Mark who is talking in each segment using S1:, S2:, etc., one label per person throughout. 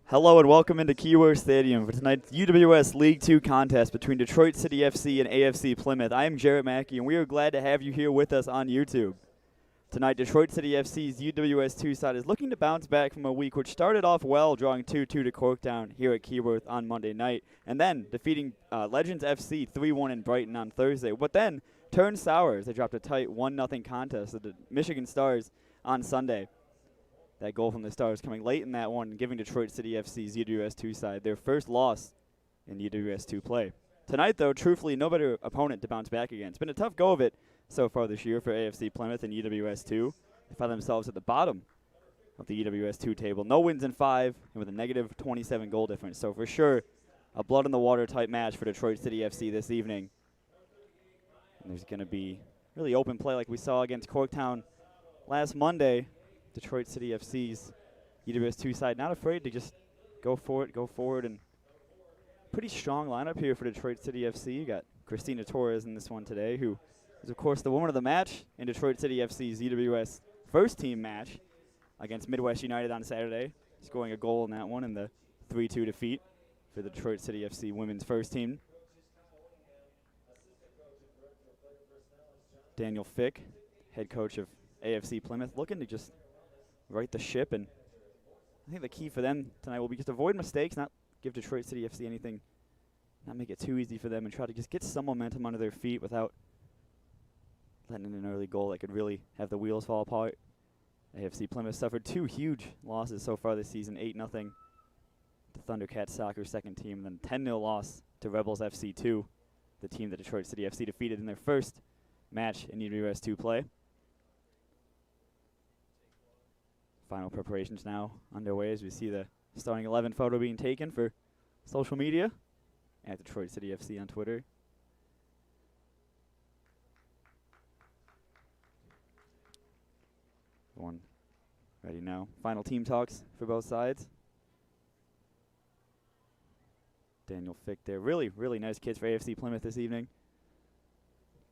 S1: Hello and welcome into Keyworth Stadium for tonight's UWS League 2 contest between Detroit City FC and AFC Plymouth. I am Jarrett Mackey, and we are glad to have you here with us on YouTube. Tonight, Detroit City FC's UWS2 side is looking to bounce back from a week which started off well, drawing 2-2 to Corktown here at Keyworth on Monday night, and then defeating Legends FC 3-1 in Brighton on Thursday, but then turned sour as they dropped a tight 1-0 contest to the Michigan Stars on Sunday. That goal from the Stars coming late in that one, giving Detroit City FC's UWS2 side their first loss in UWS2 play. Tonight, though, truthfully, no better opponent to bounce back against. It's been a tough go of it so far this year for AFC Plymouth and UWS2. They find themselves at the bottom of the UWS2 table. No wins in 5, and with a negative 27 goal difference. So for sure, a blood-in-the-water type match for Detroit City FC this evening. And there's going to be really open play like we saw against Corktown last Monday. Detroit City FC's UWS2 side not afraid to just go for it, go forward, and pretty strong lineup here for Detroit City FC. You got Christina Torres in this one today, who is, of course, the woman of the match in Detroit City FC's UWS first team match against Midwest United on Saturday, scoring a goal in that one in the 3-2 defeat for the Detroit City FC women's first team. Daniel Fick, head coach of AFC Plymouth, looking to just right the ship, and I think the key for them tonight will be just avoid mistakes, not give Detroit City FC anything, not make it too easy for them, and try to just get some momentum under their feet without letting in an early goal that could really have the wheels fall apart. AFC Plymouth suffered 2 huge losses so far this season, 8-0 to Thundercats Soccer second team, and then 10-0 loss to Rebels FC 2, the team that Detroit City FC defeated in their first match in UWS2 play. Final preparations now underway as we see the starting 11 photo being taken for social media at Detroit City FC on Twitter. One ready now. Final team talks for both sides. Daniel Fick there. Really, really nice kits for AFC Plymouth this evening.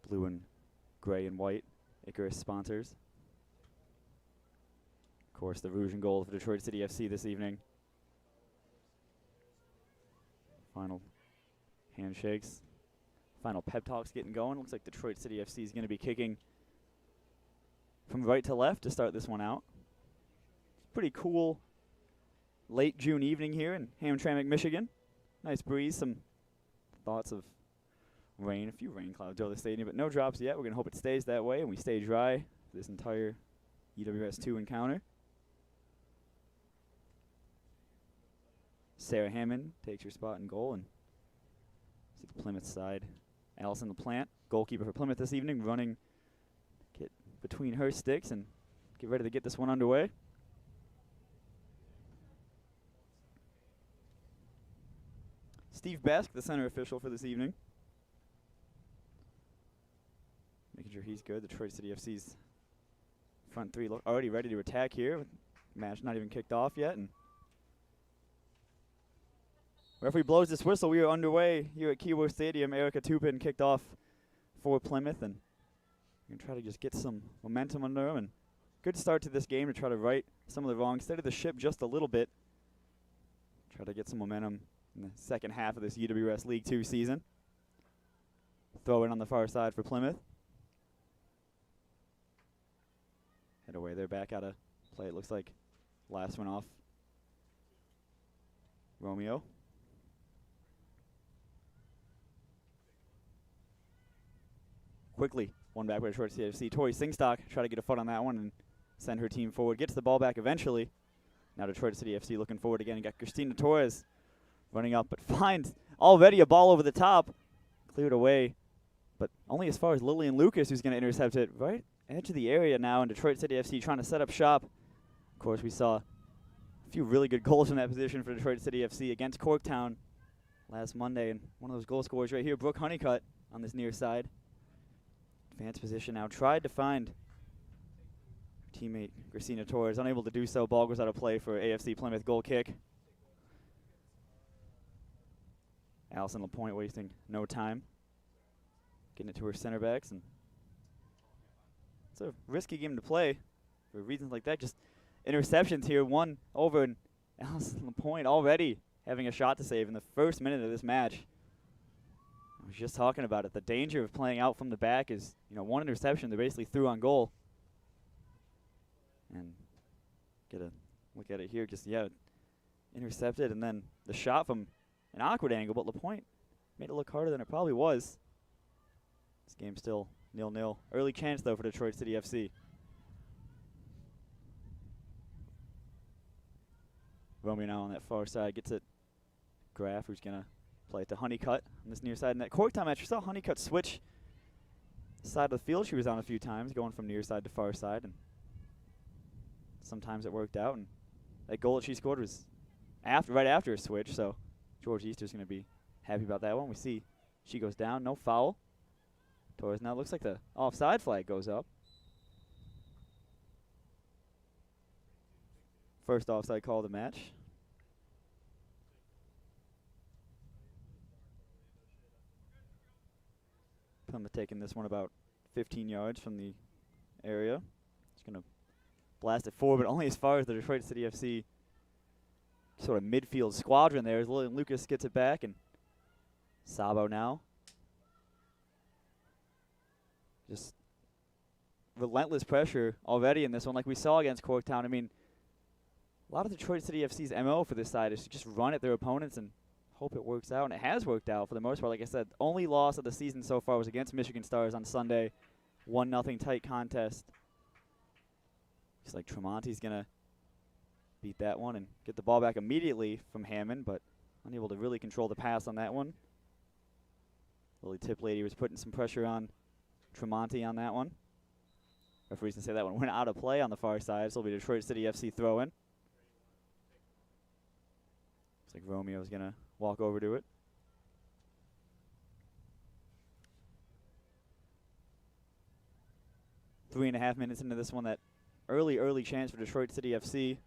S1: Blue and gray and white Icarus sponsors. Of course, the Rouge and Gold for Detroit City FC this evening. Final handshakes. Final pep talks getting going. Looks like Detroit City FC is going to be kicking from right to left to start this one out. Pretty cool late June evening here in Hamtramck, Michigan. Nice breeze, some thoughts of rain, a few rain clouds over the stadium, but no drops yet. We're going to hope it stays that way and we stay dry for this entire UWS2 encounter. Sarah Hammond takes her spot in goal, and see the Plymouth side. Allison LaPlante, goalkeeper for Plymouth this evening, running get between her sticks and get ready to get this one underway. Steve Bask, the center official for this evening. Making sure he's good. Detroit City FC's front three look already ready to attack here. Match not even kicked off yet, and referee blows this whistle. We are underway here at Keyworth Stadium. Erica Tupin kicked off for Plymouth, and we're going to try to just get some momentum under them. And good start to this game to try to right some of the wrongs, steady the ship just a little bit. Try to get some momentum in the second half of this UWS League 2 season. Throw in on the far side for Plymouth. Head away, they're back out of play. It looks like last one off Romeo. Quickly, one back by Detroit City FC. Tori Singstock try to get a foot on that one and send her team forward. Gets the ball back eventually. Now Detroit City FC looking forward again. Got Christina Torres running up, but finds already a ball over the top. Cleared away, but only as far as Lillian Lucas, who's going to intercept it right edge of the area now. And Detroit City FC trying to set up shop. Of course, we saw a few really good goals from that position for Detroit City FC against Corktown last Monday. And one of those goal scorers right here, Brooke Honeycutt on this near side. Advanced position now. Tried to find her teammate Christina Torres. Unable to do so. Ball goes out of play for AFC Plymouth goal kick. Allison LaPointe wasting no time. Getting it to her center backs. And it's a risky game to play for reasons like that. Just interceptions here. One over, and Allison Lapointe already having a shot to save in the first minute of this match. I was just talking about it. The danger of playing out from the back is, one interception they basically threw on goal. And get a look at it here. Just, intercepted. And then the shot from an awkward angle, but Lapointe made it look harder than it probably was. This game's still 0-0. Early chance, though, for Detroit City FC. Romeo now on that far side gets it. Graff, who's going to play it to Honeycutt on this near side. And that Corktown match, we saw Honeycutt switch the side of the field she was on a few times, going from near side to far side. And sometimes it worked out. And that goal that she scored was right after a switch. So George Easter's going to be happy about that one. We see she goes down, no foul. Torres now looks like the offside flag goes up. First offside call of the match. Plymouth taking this one about 15 yards from the area. Just going to blast it forward, but only as far as the Detroit City FC sort of midfield squadron there. As Lillian Lucas gets it back, and Sabo now. Just relentless pressure already in this one, like we saw against Corktown. I mean, a lot of Detroit City FC's MO for this side is to just run at their opponents and hope it works out, and it has worked out for the most part. Like I said, only loss of the season so far was against Michigan Stars on Sunday. 1-0 tight contest. Looks like Tremonti's going to beat that one and get the ball back immediately from Hammond, but unable to really control the pass on that one. Lily Tiplady was putting some pressure on Tremonti on that one. Referees can say that one went out of play on the far side, so it'll be Detroit City FC throw-in. Looks like Romeo's going to walk over to it. Three and a half minutes into this one, that early chance for Detroit City FC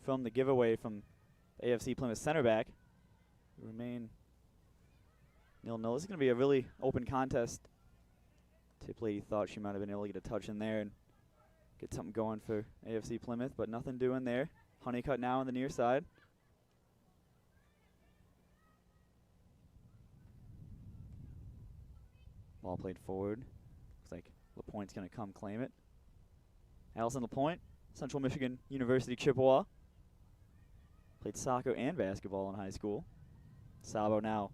S1: from the giveaway from the AFC Plymouth center back. Remain 0-0. This is going to be a really open contest. Tiplady thought she might have been able to get a touch in there and get something going for AFC Plymouth, but nothing doing there. Honeycutt now on the near side. Ball played forward. Looks like Lapointe's going to come claim it. Allison Lapointe, Central Michigan University Chippewa. Played soccer and basketball in high school. Sabo now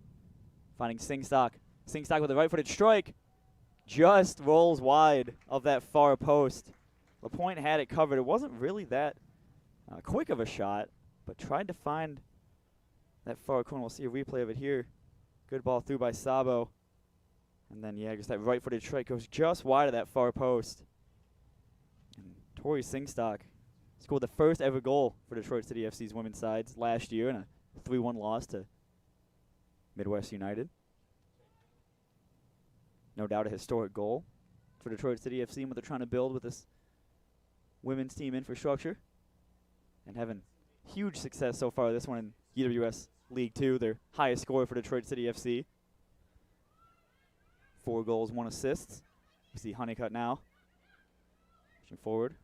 S1: finding Singstock. Singstock with a right-footed strike. Just rolls wide of that far post. Lapointe had it covered. It wasn't really that quick of a shot, but tried to find that far corner. We'll see a replay of it here. Good ball through by Sabo. And then, just that right-footed strike goes just wide of that far post. And Tori Singstock scored the first ever goal for Detroit City FC's women's sides last year in a 3-1 loss to Midwest United. No doubt a historic goal for Detroit City FC and what they're trying to build with this women's team infrastructure. And having huge success so far. This one in UWS League 2, their highest score for Detroit City FC. 4 goals, 1 assist. We see Honeycutt now. Pushing forward.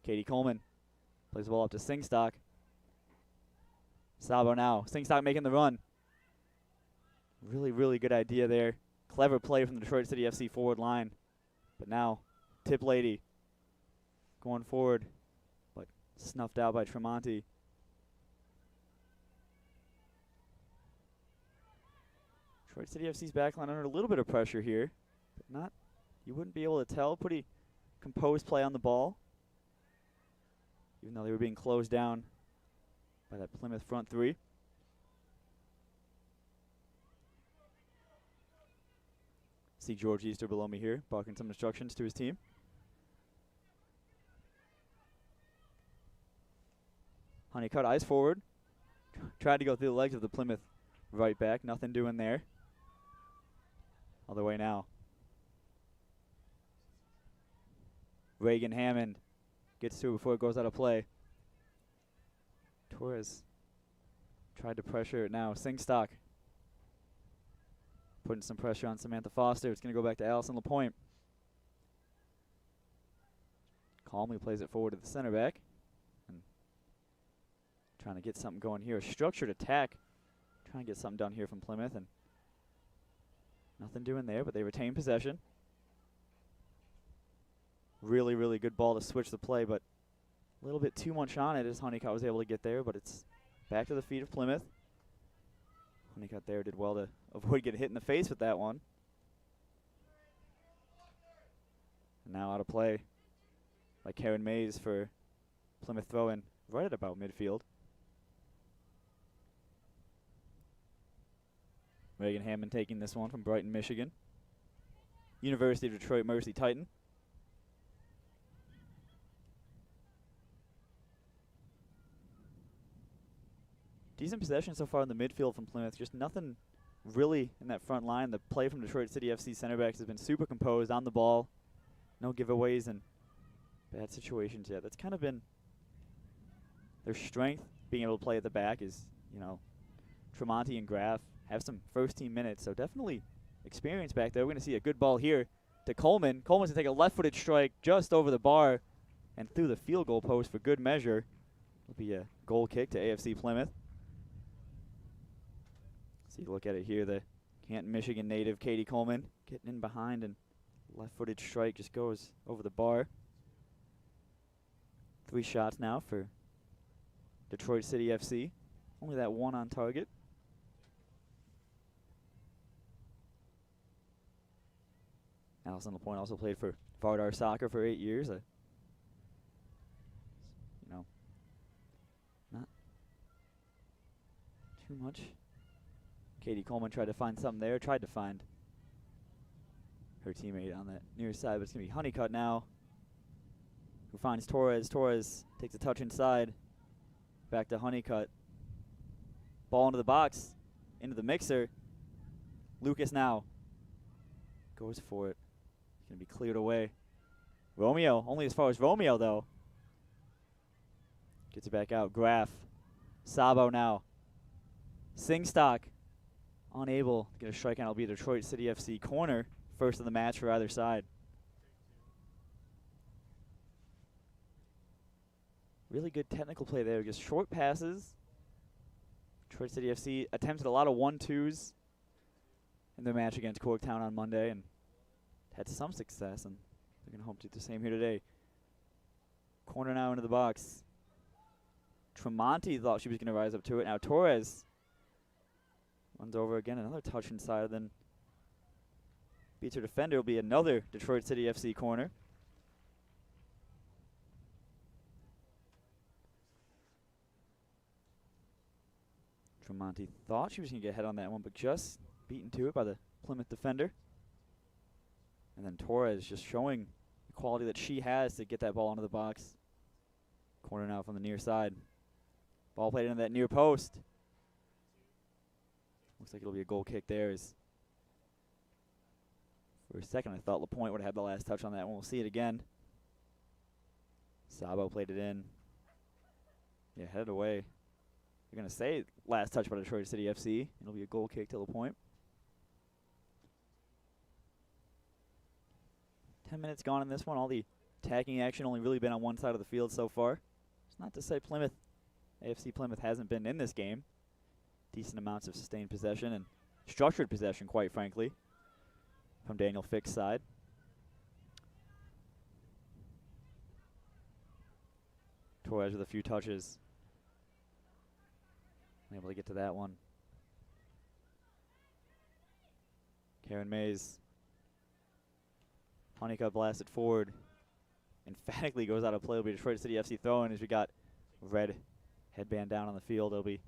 S1: Katie Coleman plays the ball up to Singstock. Sabo now. Singstock making the run. Really good idea there. Clever play from the Detroit City FC forward line. But now, Tiplady going forward, but snuffed out by Tremonti. Detroit City FC's backline under a little bit of pressure here, but not, you wouldn't be able to tell. Pretty composed play on the ball, even though they were being closed down by that Plymouth front three. See George Easter below me here, barking some instructions to his team. Honeycutt eyes forward. Tried to go through the legs of the Plymouth right back. Nothing doing there. Other way now. Reagan Hammond gets to it before it goes out of play. Torres tried to pressure it now. Singstock putting some pressure on Samantha Foster. It's going to go back to Allison Lapointe. Calmly plays it forward to the center back. And Trying to get something going here. A structured attack. Trying to get something done here from Plymouth, and nothing doing there, but they retain possession. Really, really good ball to switch the play, but a little bit too much on it as Honeycutt was able to get there, but it's back to the feet of Plymouth. Honeycutt there did well to avoid getting hit in the face with that one. And now out of play by Karen Mays for Plymouth throw-in right at about midfield. Reagan Hammond taking this one from Brighton, Michigan. University of Detroit Mercy Titan. Decent possession so far in the midfield from Plymouth. Just nothing really in that front line. The play from Detroit City FC center backs has been super composed on the ball. No giveaways and bad situations yet. That's kind of been their strength, being able to play at the back, is, you know, Tremonti and Graff have some first-team minutes, so definitely experience back there. We're going to see a good ball here to Coleman. Coleman's going to take a left-footed strike just over the bar and through the field goal post for good measure. It'll be a goal kick to AFC Plymouth. So you look at it here, the Canton, Michigan native Katie Coleman getting in behind, and left-footed strike just goes over the bar. 3 shots now for Detroit City FC. Only that one on target. Allison LaPointe also played for Vardar Soccer for 8 years. You know, not too much. Katie Coleman tried to find something there, tried to find her teammate on that near side, but it's going to be Honeycutt now, who finds Torres. Torres takes a touch inside. Back to Honeycutt. Ball into the box, into the mixer. Lucas now goes for it. It's going to be cleared away. Romeo, only as far as Romeo, though. Gets it back out. Graff. Sabo now. Singstock unable to get a strikeout. It'll be a Detroit City FC corner. First of the match for either side. Really good technical play there. Just short passes. Detroit City FC attempted a lot of 1-2s in their match against Corktown on Monday and had some success, and they're going to hope to do the same here today. Corner now into the box. Tremonti thought she was going to rise up to it. Now Torres runs over again. Another touch inside, then beats her defender. Will be another Detroit City FC corner. Tremonti thought she was going to get head on that one, but just beaten to it by the Plymouth defender. And then Torres just showing the quality that she has to get that ball into the box. Corner now from the near side. Ball played into that near post. Looks like it'll be a goal kick there. For a second, I thought LaPointe would have had the last touch on that one. We'll see it again. Sabo played it in. Yeah, headed away. You're going to say last touch by Detroit City FC. It'll be a goal kick to LaPointe. 10 minutes gone in this one. All the attacking action only really been on one side of the field so far. It's not to say Plymouth, AFC Plymouth hasn't been in this game. Decent amounts of sustained possession and structured possession, quite frankly, from Daniel Fick's side. Torres with a few touches. Able to get to that one. Karen Mays. Honeycutt blasted forward. Emphatically goes out of play. It'll be Detroit City FC throwing as we got red headband down on the field. It'll be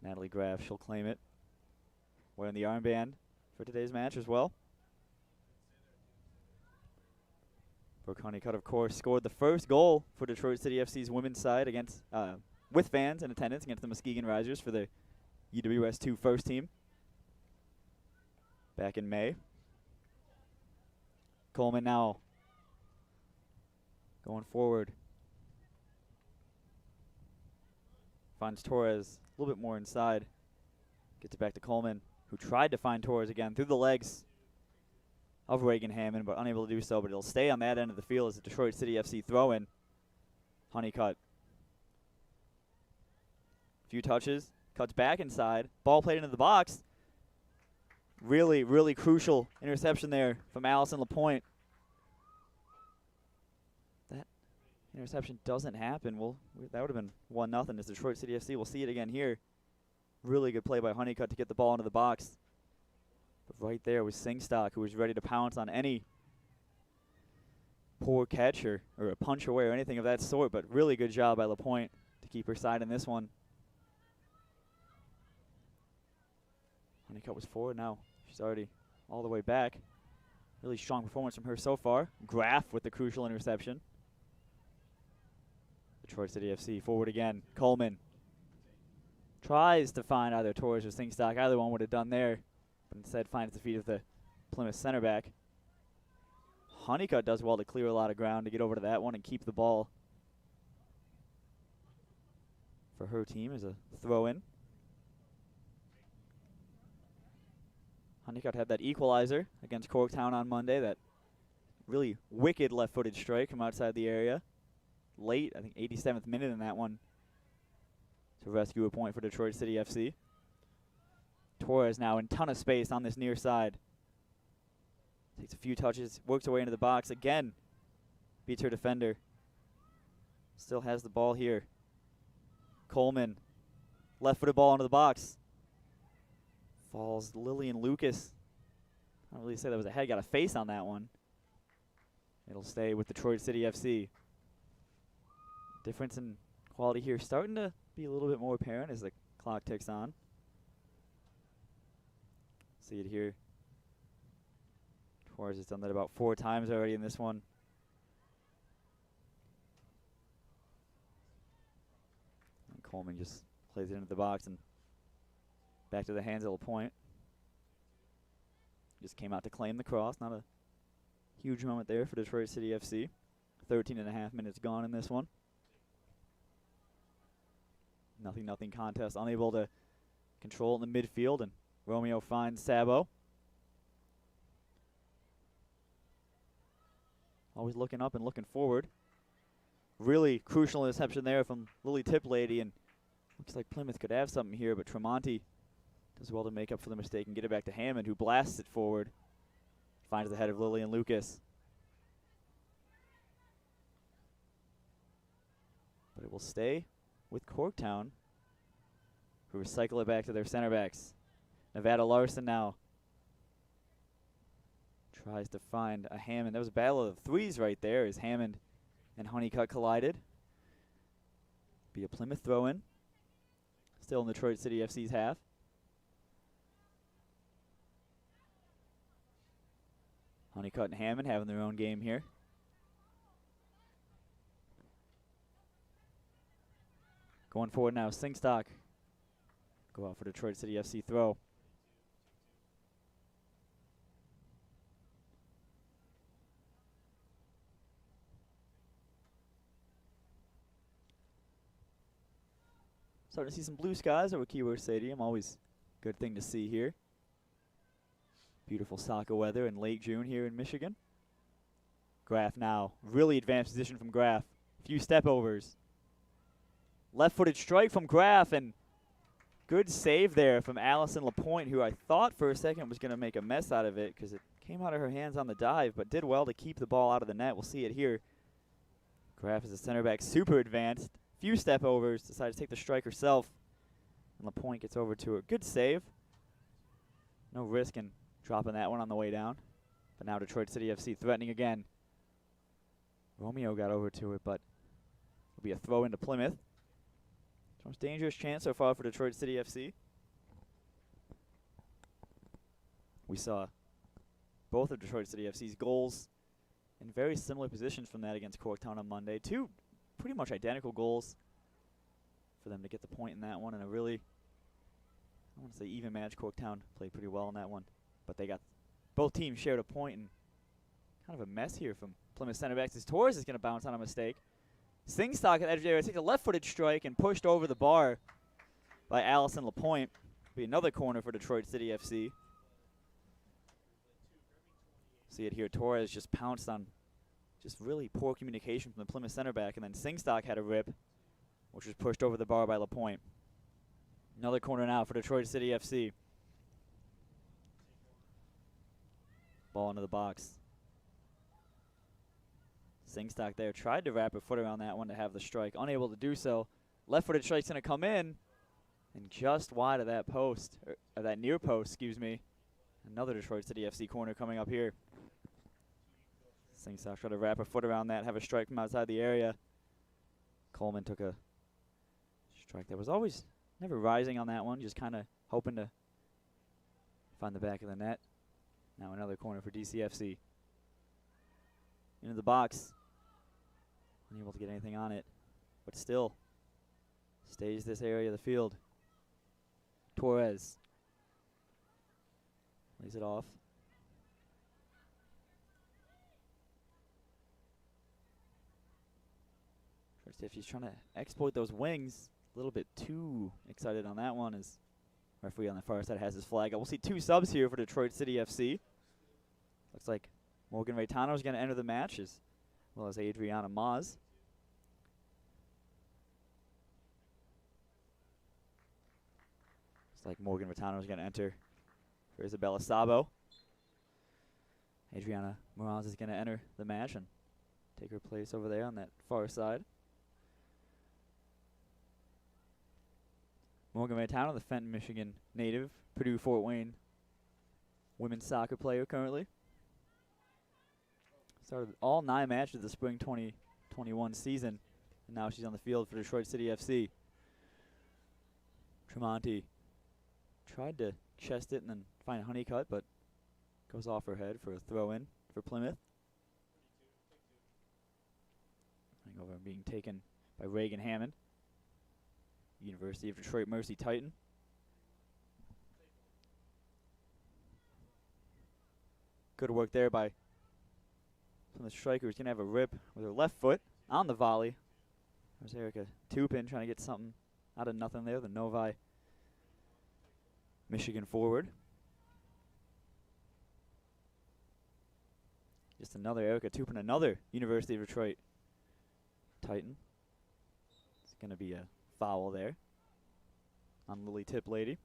S1: Natalie Graff. She'll claim it. Wearing the armband for today's match as well. Brooke Honeycutt, of course, scored the first goal for Detroit City FC's women's side against with fans in attendance against the Muskegon Risers for the UWS2 first team back in May. Coleman now going forward. Finds Torres a little bit more inside. Gets it back to Coleman, who tried to find Torres again through the legs of Reagan Hammond, but unable to do so. But it'll stay on that end of the field as a Detroit City FC throw-in. Honeycutt Few touches, cuts back inside, ball played into the box. Really, really crucial interception there from Allison Lapointe. That interception doesn't happen. That would have been 1-0 as Detroit City FC. We'll see it again here. Really good play by Honeycutt to get the ball into the box. But right there was Singstock, who was ready to pounce on any poor catch or a punch away or anything of that sort. But really good job by Lapointe to keep her side in this one. Honeycutt was forward now. She's already all the way back. Really strong performance from her so far. Graff with the crucial interception. Detroit City FC forward again. Coleman tries to find either Torres or Singstock. Either one would have done there, but instead finds the feet of the Plymouth center back. Honeycutt does well to clear a lot of ground to get over to that one and keep the ball for her team as a throw-in. Honeycutt had that equalizer against Corktown on Monday, that really wicked left-footed strike from outside the area. Late, I think 87th minute in that one, to rescue a point for Detroit City FC. Torres now in ton of space on this near side. Takes a few touches, works her way into the box again. Beats her defender. Still has the ball here. Coleman, left-footed ball into the box. Falls Lillian Lucas. I don't really say that was a head, got a face on that one. It'll stay with Detroit City FC. Difference in quality here starting to be a little bit more apparent as the clock ticks on. See it here. Torres has done that about 4 times already in this one. And Coleman just plays it into the box and back to the hands of Lapointe. Just came out to claim the cross. Not a huge moment there for Detroit City FC. 13.5 minutes gone in this one. 0-0 contest. Unable to control it in the midfield, and Romeo finds Sabo. Always looking up and looking forward. Really crucial interception there from Lily Tiplady, and looks like Plymouth could have something here, but Tremonti does well to make up for the mistake and get it back to Hammond, who blasts it forward. Finds the head of Lillian Lucas. But it will stay with Corktown, who recycle it back to their center backs. Nevada Larson now tries to find a Hammond. That was a battle of threes right there as Hammond and Honeycutt collided. Be a Plymouth throw-in. Still in Detroit City FC's half. Honeycutt and Hammond having their own game here. Going forward now, Singstock. Go out for Detroit City FC throw. Starting to see some blue skies over Keyworth Stadium. Always a good thing to see here. Beautiful soccer weather in late June here in Michigan. Graff now. Really advanced position from Graff. Few step overs. Left-footed strike from Graff, and good save there from Allison Lapointe, who I thought for a second was going to make a mess out of it because it came out of her hands on the dive, but did well to keep the ball out of the net. We'll see it here. Graff is a center back, super advanced. Few step overs, decided to take the strike herself, and Lapointe gets over to her. Good save. No risk in dropping that one on the way down. But now Detroit City FC threatening again. Romeo got over to it, but it'll be a throw into Plymouth. Most dangerous chance so far for Detroit City FC. We saw both of Detroit City FC's goals in very similar positions from that against Corktown on Monday. 2 pretty much identical goals for them to get the point in that one, and a really, I want to say even match. Corktown played pretty well in that one, but they got, both teams shared a point, and kind of a mess here from Plymouth center backs as Torres is going to bounce on a mistake. Singstock at the edge of the area takes a left-footed strike and pushed over the bar by Allison Lapointe. Be another corner for Detroit City FC. See it here. Torres just pounced on just really poor communication from the Plymouth center back, and then Singstock had a rip, which was pushed over the bar by Lapointe. Another corner now for Detroit City FC. Ball into the box. Singstock there tried to wrap a foot around that one to have the strike. Unable to do so. Left-footed strike's going to come in. And just wide of that post, or that near post, excuse me. Another Detroit City FC corner coming up here. Singstock tried to wrap a foot around that, have a strike from outside the area. Coleman took a strike that was always never rising on that one, just kind of hoping to find the back of the net. Now another corner for DCFC. Into the box. Unable to get anything on it, but still stays this area of the field. Torres lays it off. If he's trying to exploit those wings, a little bit too excited on that one as referee on the far side has his flag. We'll see 2 subs here for Detroit City FC. Looks like Morgan Reitano is going to enter the match as well as Adriana Maz. Looks like Morgan Reitano is going to enter for Isabella Sabo. Adriana Maz is going to enter the match and take her place over there on that far side. Morgan Reitano, the Fenton, Michigan native, Purdue Fort Wayne women's soccer player currently. Started all 9 matches of the spring 2021 season, and now she's on the field for Detroit City FC. Tremonti tried to chest it and then find a honeycut, but goes off her head for a throw-in for Plymouth. Over being taken by Reagan Hammond, University of Detroit Mercy Titan. Good work there by from the striker, who's going to have a rip with her left foot on the volley. There's Erica Tupin trying to get something out of nothing there, the Novi Michigan forward. Just another Erica Tupin, another University of Detroit Titan. It's going to be a foul there on Lily Tip Lady.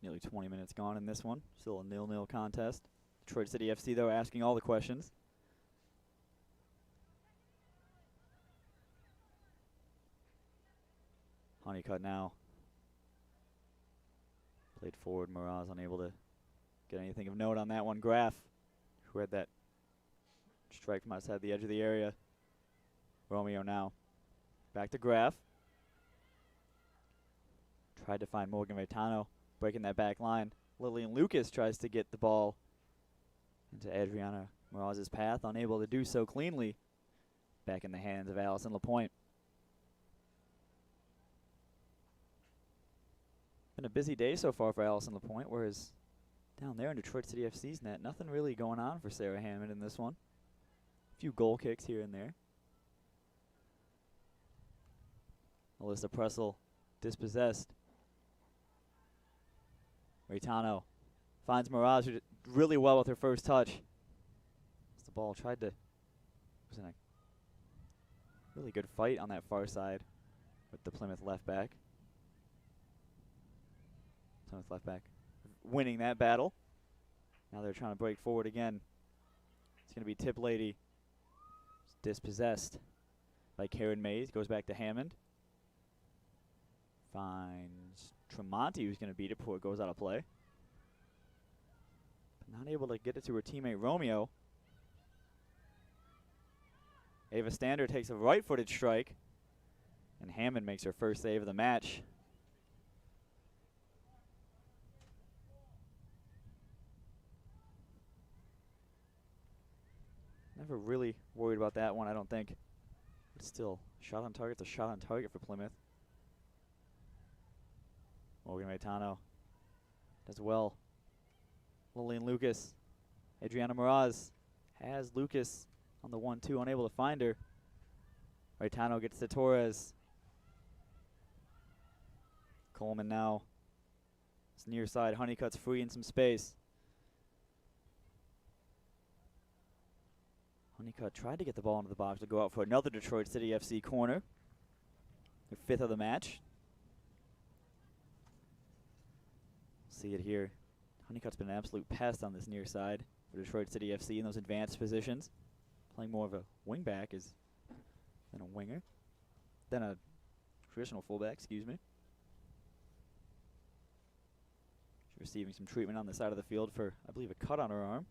S1: Nearly 20 minutes gone in this one. Still a 0-0 contest. Detroit City FC, though, asking all the questions. Honeycutt now. Played forward. Miraz unable to get anything of note on that one. Graff, who had that strike from outside the edge of the area. Romeo now. Back to Graff. Tried to find Morgan Reitano, breaking that back line. Lillian Lucas tries to get the ball into Adriana Miraz's path, unable to do so cleanly. Back in the hands of Allison LaPointe. Been a busy day so far for Allison LaPointe, whereas down there in Detroit City FC's net, nothing really going on for Sarah Hammond in this one. A few goal kicks here and there. Alyssa Pressel dispossessed. Reitano finds Miraz, who did really well with her first touch. The ball tried to, was in a really good fight on that far side with the Plymouth left back. Plymouth left back winning that battle. Now they're trying to break forward again. It's going to be Tip Lady. Dispossessed by Karen Mays. Goes back to Hammond. Finds Tremonti, who's going to beat it before it goes out of play. But not able to get it to her teammate Romeo. Ava Stander takes a right-footed strike. And Hammond makes her first save of the match. Never really worried about that one, I don't think. But still, shot on target's a shot on target for Plymouth. Morgan Reitano does well. Lillian Lucas. Adriana Miraz has Lucas on the 1-2, unable to find her. Reitano gets to Torres. Coleman now. It's near side. Honeycutt's free in some space. Honeycutt tried to get the ball into the box to go out for another Detroit City FC corner. Their 5th of the match. See it here. Honeycutt's been an absolute pest on this near side for Detroit City FC in those advanced positions. Playing more of a wingback than a winger. Than a traditional fullback, excuse me. She's receiving some treatment on the side of the field for, I believe, a cut on her arm.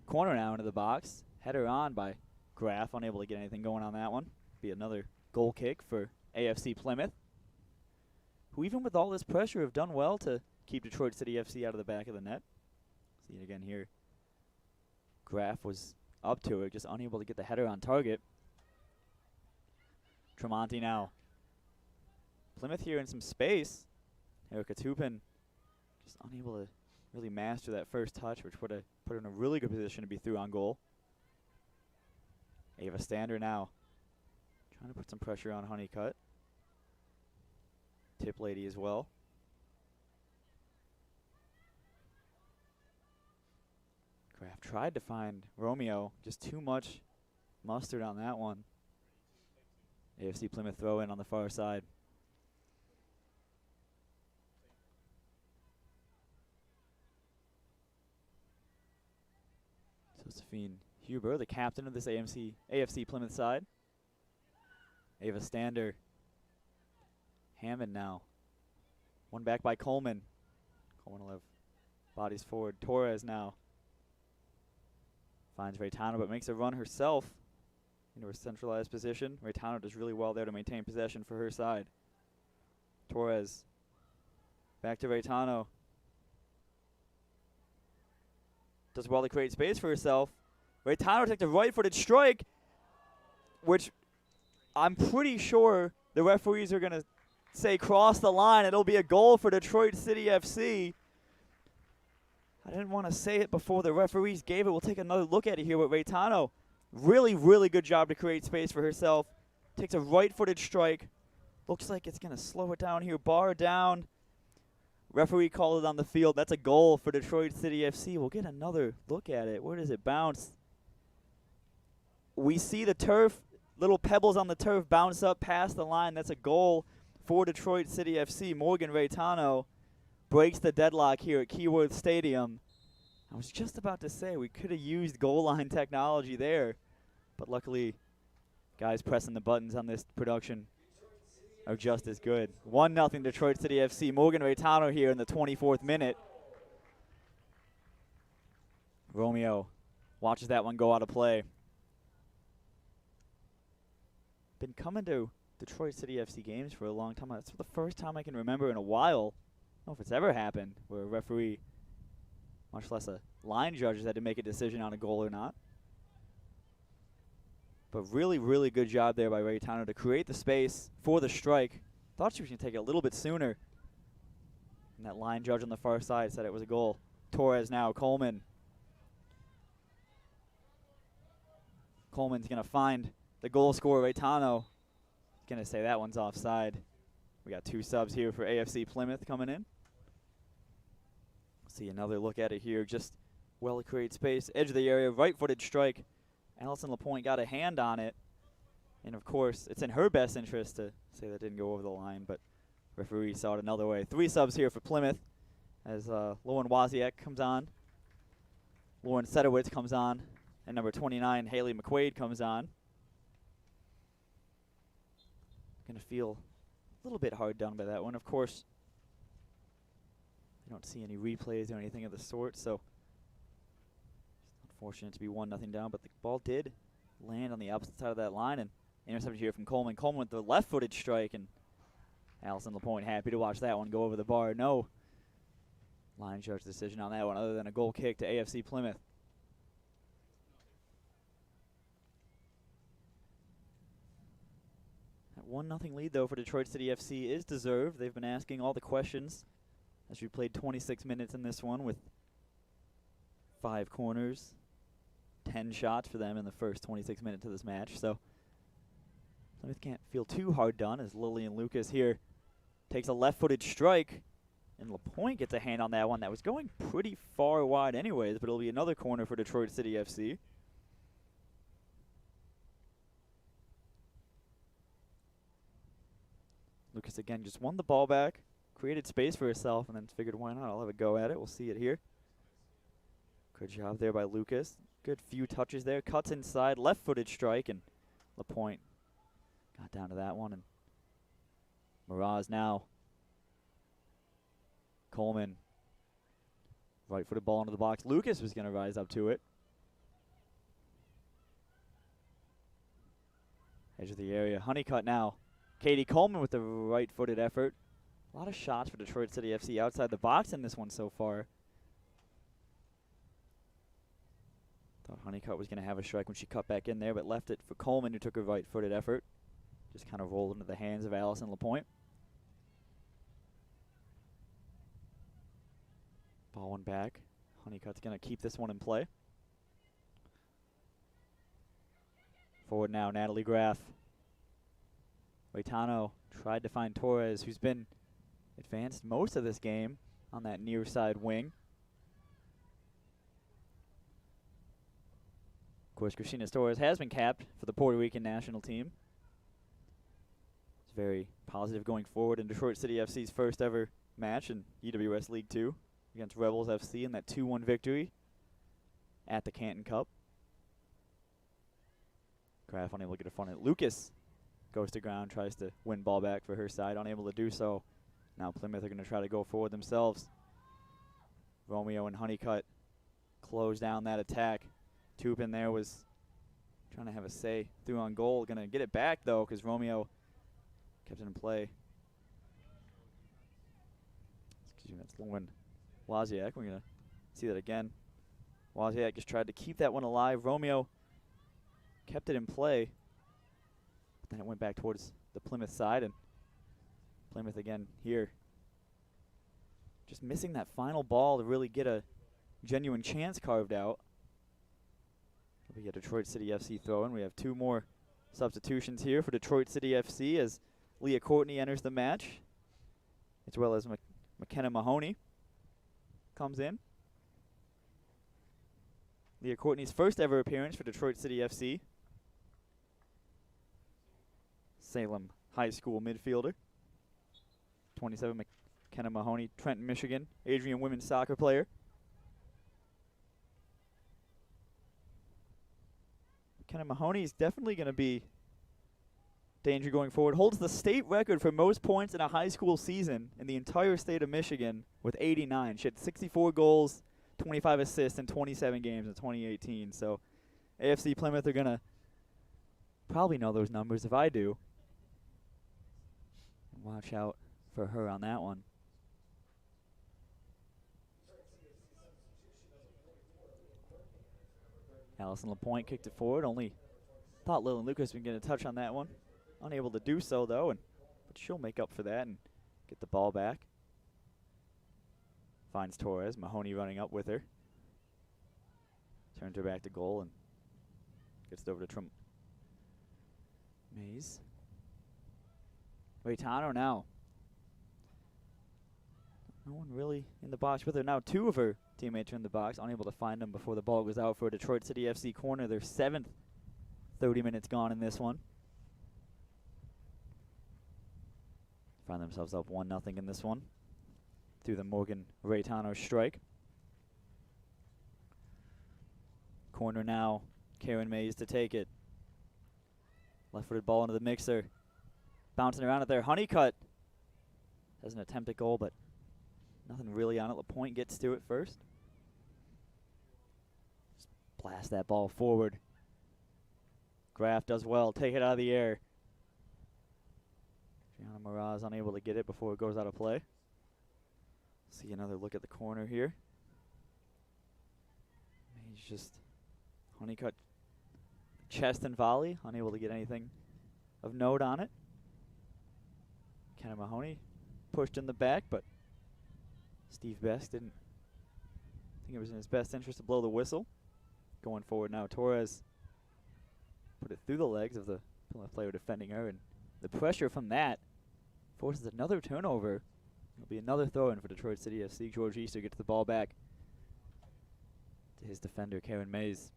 S1: Corner now into the box. Header on by Graff, unable to get anything going on that one. Be another goal kick for AFC Plymouth, who even with all this pressure have done well to keep Detroit City FC out of the back of the net. See it again here. Graff was up to it, just unable to get the header on target. Tremonti now. Plymouth here in some space. Erica Tupin just unable to really master that first touch, which would have put her in a really good position to be through on goal. Ava Stander now trying to put some pressure on Honeycutt. Tip lady as well. Graff tried to find Romeo, just too much mustard on that one. AFC Plymouth throw in on the far side. Josephine Huber, the captain of this AFC Plymouth side. Ava Stander. Hammond now. One back by Coleman. Coleman will have bodies forward. Torres now. Finds Raytano, but makes a run herself into her centralized position. Raytano does really well there to maintain possession for her side. Torres. Back to Raytano. Does well to create space for herself. Raytano takes a right-footed strike, which I'm pretty sure the referees are going to say cross the line. It'll be a goal for Detroit City FC. I didn't want to say it before the referees gave it. We'll take another look at it here with Raytano. Really, really good job to create space for herself. Takes a right-footed strike. Looks like it's going to slow it down here. Bar down. Referee called it on the field. That's a goal for Detroit City FC. We'll get another look at it. Where does it bounce? We see the turf, little pebbles on the turf bounce up past the line. That's a goal for Detroit City FC. Morgan Raytano breaks the deadlock here at Keyworth Stadium. I was just about to say we could have used goal line technology there, but luckily guys pressing the buttons on this production are just as good. 1-0 Detroit City FC. Morgan Raytano here in the 24th minute. Romeo watches that one go out of play. Been coming to Detroit City FC games for a long time. That's the first time I can remember in a while. I don't know if it's ever happened where a referee, much less a line judge, has had to make a decision on a goal or not. But really, really good job there by Raytano to create the space for the strike. Thought she was going to take it a little bit sooner. And that line judge on the far side said it was a goal. Torres now, Coleman. Coleman's going to find the goal scorer, Raytano. Going to say that one's offside. We got 2 subs here for AFC Plymouth coming in. See another look at it here. Just well to create space. Edge of the area, right-footed strike. Allison LaPointe got a hand on it. And, of course, it's in her best interest to say that didn't go over the line, but referee saw it another way. 3 subs here for Plymouth as Lauren Wozniak comes on. Lauren Sedowitz comes on. And number 29, Haley McQuaid, comes on. Going to feel a little bit hard done by that one. Of course, I don't see any replays or anything of the sort, so it's unfortunate to be 1-0 down, but the ball did land on the opposite side of that line, and intercepted here from Coleman. Coleman with the left-footed strike, and Allison LaPointe happy to watch that one go over the bar. No line judge decision on that one other than a goal kick to AFC Plymouth. That 1-0 lead, though, for Detroit City FC is deserved. They've been asking all the questions as we played 26 minutes in this one with 5 corners, 10 shots for them in the first 26 minutes of this match. So Plymouth can't feel too hard done as Lillian Lucas here takes a left-footed strike. And LaPointe gets a hand on that one. That was going pretty far wide anyways, but it'll be another corner for Detroit City FC. Lucas again just won the ball back, created space for herself, and then figured, why not? I'll have a go at it. We'll see it here. Good job there by Lucas. Good few touches there. Cuts inside, left-footed strike, and LaPointe got down to that one. And Miraz now. Coleman. Right-footed ball into the box. Lucas was going to rise up to it. Edge of the area. Honeycutt now. Katie Coleman with the right-footed effort. A lot of shots for Detroit City FC outside the box in this one so far. Thought Honeycutt was going to have a strike when she cut back in there, but left it for Coleman, who took a right-footed effort. Just kind of rolled into the hands of Allison LaPointe. Ball one back. Honeycutt's going to keep this one in play. Forward now, Natalie Graff. Reitano tried to find Torres, who's been advanced most of this game on that near side wing. Of course, Christina Torres has been capped for the Puerto Rican national team. It's very positive going forward in Detroit City FC's first ever match in UWS League 2 against Rebels FC in that 2-1 victory at the Canton Cup. Graff unable to get a front hit. Lucas goes to ground, tries to win ball back for her side, unable to do so. Now Plymouth are going to try to go forward themselves. Romeo and Honeycutt close down that attack. Tupin there was trying to have a say through on goal. Going to get it back, though, because Romeo kept it in play. Excuse me, that's Lauren Wozniak. We're going to see that again. Wozniak just tried to keep that one alive. Romeo kept it in play. But then it went back towards the Plymouth side, and Plymouth again here. Just missing that final ball to really get a genuine chance carved out. We get Detroit City FC throw-in. We have two more substitutions here for Detroit City FC as Leah Courtney enters the match, as well as McKenna Mahoney comes in. Leah Courtney's first ever appearance for Detroit City FC. Salem High School midfielder. 27, McKenna Mahoney, Trenton, Michigan, Adrian women's soccer player. McKenna Mahoney is definitely going to be danger going forward. Holds the state record for most points in a high school season in the entire state of Michigan with 89. She had 64 goals, 25 assists in 27 games in 2018. So AFC Plymouth are going to probably know those numbers if I do. Watch out for her on that one. Allison LaPointe kicked it forward. Only thought Lillian Lucas would get a touch on that one. Unable to do so, though, but she'll make up for that and get the ball back. Finds Torres. Mahoney running up with her. Turns her back to goal and gets it over to Mays. Reitano now. No one really in the box with her. Now two of her teammates are in the box, unable to find them before the ball goes out for a Detroit City FC corner. Their 7th 30 minutes gone in this one. Find themselves up 1-0 in this one through the Morgan Reitano strike. Corner now. Karen Mays to take it. Left-footed ball into the mixer. Bouncing around it there. Honeycutt has an attempt at goal, but nothing really on it. LaPointe gets to it first. Just blast that ball forward. Graff does well. Take it out of the air. Gianna Miraz unable to get it before it goes out of play. See another look at the corner here. He's just Honeycutt chest and volley. Unable to get anything of note on it. Kenna Mahoney pushed in the back, but Steve Best didn't think it was in his best interest to blow the whistle. Going forward now, Torres put it through the legs of the Plymouth player defending her, and the pressure from that forces another turnover It'll be another throw-in for Detroit City FC. George Easter gets the ball back to his defender, Karen Mays.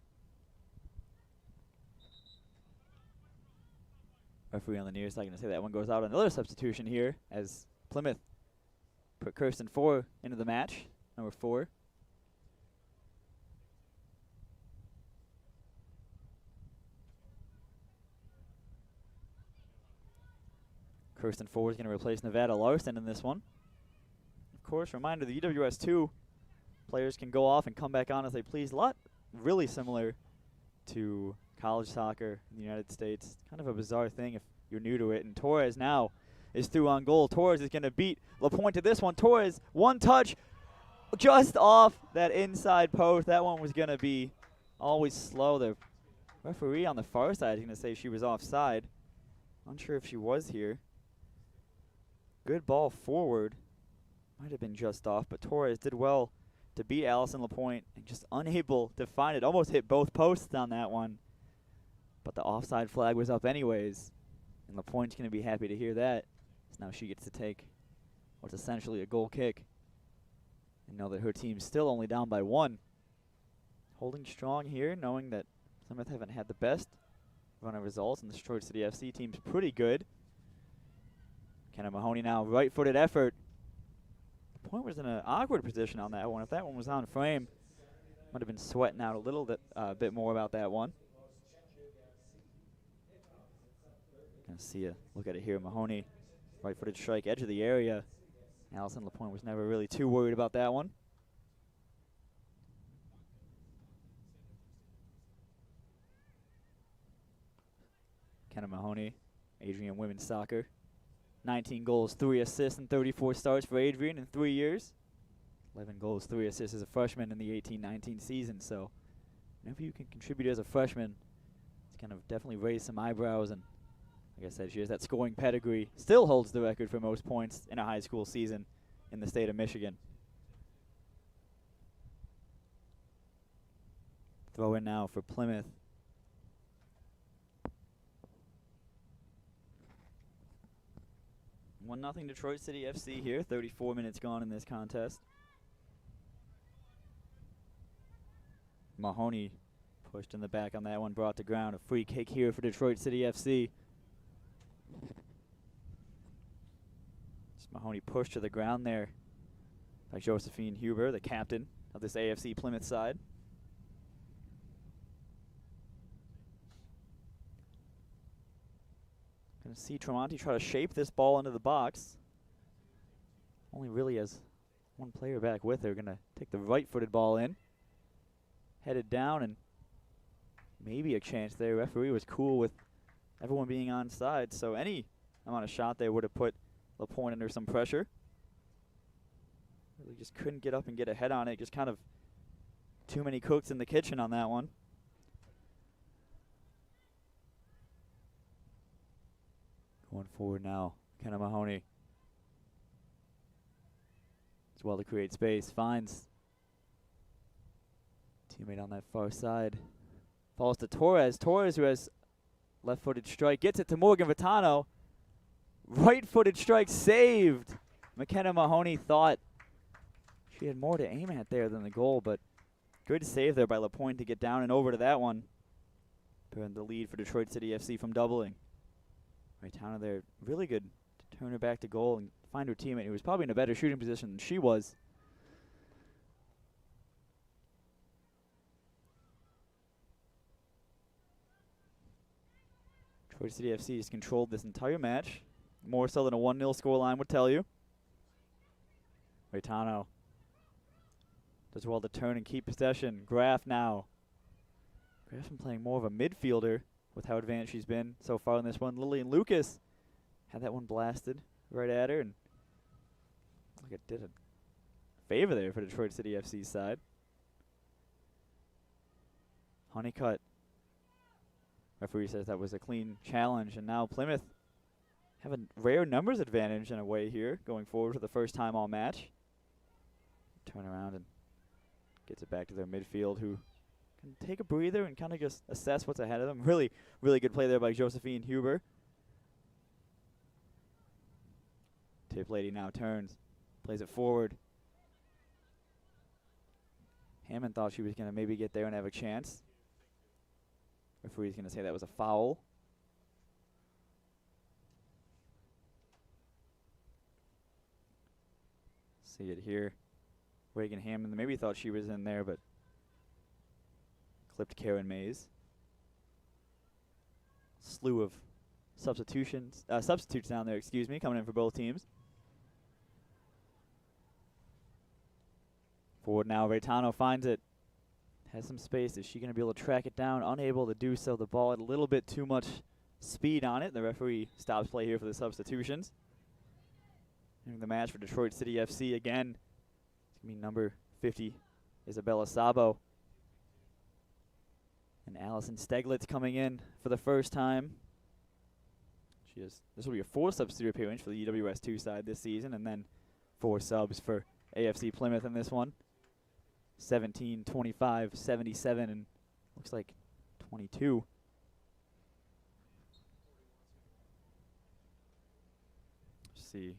S1: Referee on the near side going to say that one goes out. Another substitution here as Plymouth put Kirsten Four into the match, number 4. Kirsten Four is going to replace Nevada Larson in this one. Of course, reminder, the UWS2 players can go off and come back on as they please. A lot really similar to college soccer in the United States. Kind of a bizarre thing if you're new to it. And Torres now is through on goal. Torres is going to beat LaPointe to this one. Torres, one touch, just off that inside post. That one was going to be always slow. The referee on the far side is going to say she was offside. Unsure if she was here. Good ball forward. Might have been just off, but Torres did well to beat Allison LaPointe and just unable to find it. Almost hit both posts on that one. But the offside flag was up anyways. And LaPointe's going to be happy to hear that. So now she gets to take what's essentially a goal kick. And know that her team's still only down by 1. Holding strong here, knowing that Plymouth haven't had the best run of results. And the Detroit City FC team's pretty good. Kenna Mahoney now, right-footed effort. LaPointe was in an awkward position on that one. If that one was on frame, might have been sweating out a little bit more about that one. Gonna see a look at it here. Mahoney, right-footed strike, edge of the area. Allison LaPointe was never really too worried about that one. Kenna Mahoney, Adrian Women's Soccer. 19 goals, 3 assists, and 34 starts for Adrian in 3 years. 11 goals, 3 assists as a freshman in the 18-19 season. So whenever you can contribute as a freshman, it's kind of definitely raised some eyebrows. And like I said, she has that scoring pedigree. Still holds the record for most points in a high school season in the state of Michigan. Throw in now for Plymouth. 1-0 Detroit City FC here. 34 minutes gone in this contest. Mahoney pushed in the back on that one, brought to ground. A free kick here for Detroit City FC. Mahoney pushed to the ground there by Josephine Huber, the captain of this AFC Plymouth side. Going to see Tremonti try to shape this ball into the box. Only really has one player back with her. Going to take the right-footed ball in. Headed down, and maybe a chance there. Referee was cool with everyone being onside, so any amount of shot there would have put LaPointe under some pressure. Really just couldn't get up and get a head on it. Just kind of too many cooks in the kitchen on that one. Going forward now, Kenna Mahoney. As well to create space, finds teammate on that far side. Falls to Torres. Torres, who has left-footed strike, gets it to Morgan Vitano. Right-footed strike saved. McKenna Mahoney thought she had more to aim at there than the goal, but good save there by LaPointe to get down and over to that one. Putting the lead for Detroit City FC from doubling. Vitano there, really good to turn her back to goal and find her teammate who was probably in a better shooting position than she was. Detroit City FC has controlled this entire match, more so than a 1-0 scoreline would tell you. Vitano does well to turn and keep possession. Graff now. Graff's been playing more of a midfielder with how advanced she's been so far in this one. Lillian Lucas had that one blasted right at her, and like it did a favor there for Detroit City FC's side. Honeycutt. Referee says that was a clean challenge, and now Plymouth have a rare numbers advantage in a way here, going forward for the first time all match. Turn around and gets it back to their midfield, who can take a breather and kind of just assess what's ahead of them. Really, really good play there by Josephine Huber. Tip Lady now turns. Plays it forward. Hammond thought she was going to maybe get there and have a chance. Referee's going to say that was a foul. See it here. Reagan Hammond maybe thought she was in there, but clipped Karen Mays. Slew of substitutes down there, coming in for both teams. Forward now, Reitano finds it. Has some space. Is she going to be able to track it down? Unable to do so. The ball had a little bit too much speed on it. The referee stops play here for the substitutions. In the match for Detroit City FC again. It's going to be number 50, Isabella Sabo. And Allison Steglitz coming in for the first time. This will be a 4 substitute appearance for the UWS2 side this season, and then 4 subs for AFC Plymouth in this one. 17, 25, 77, and looks like 22. Let's see.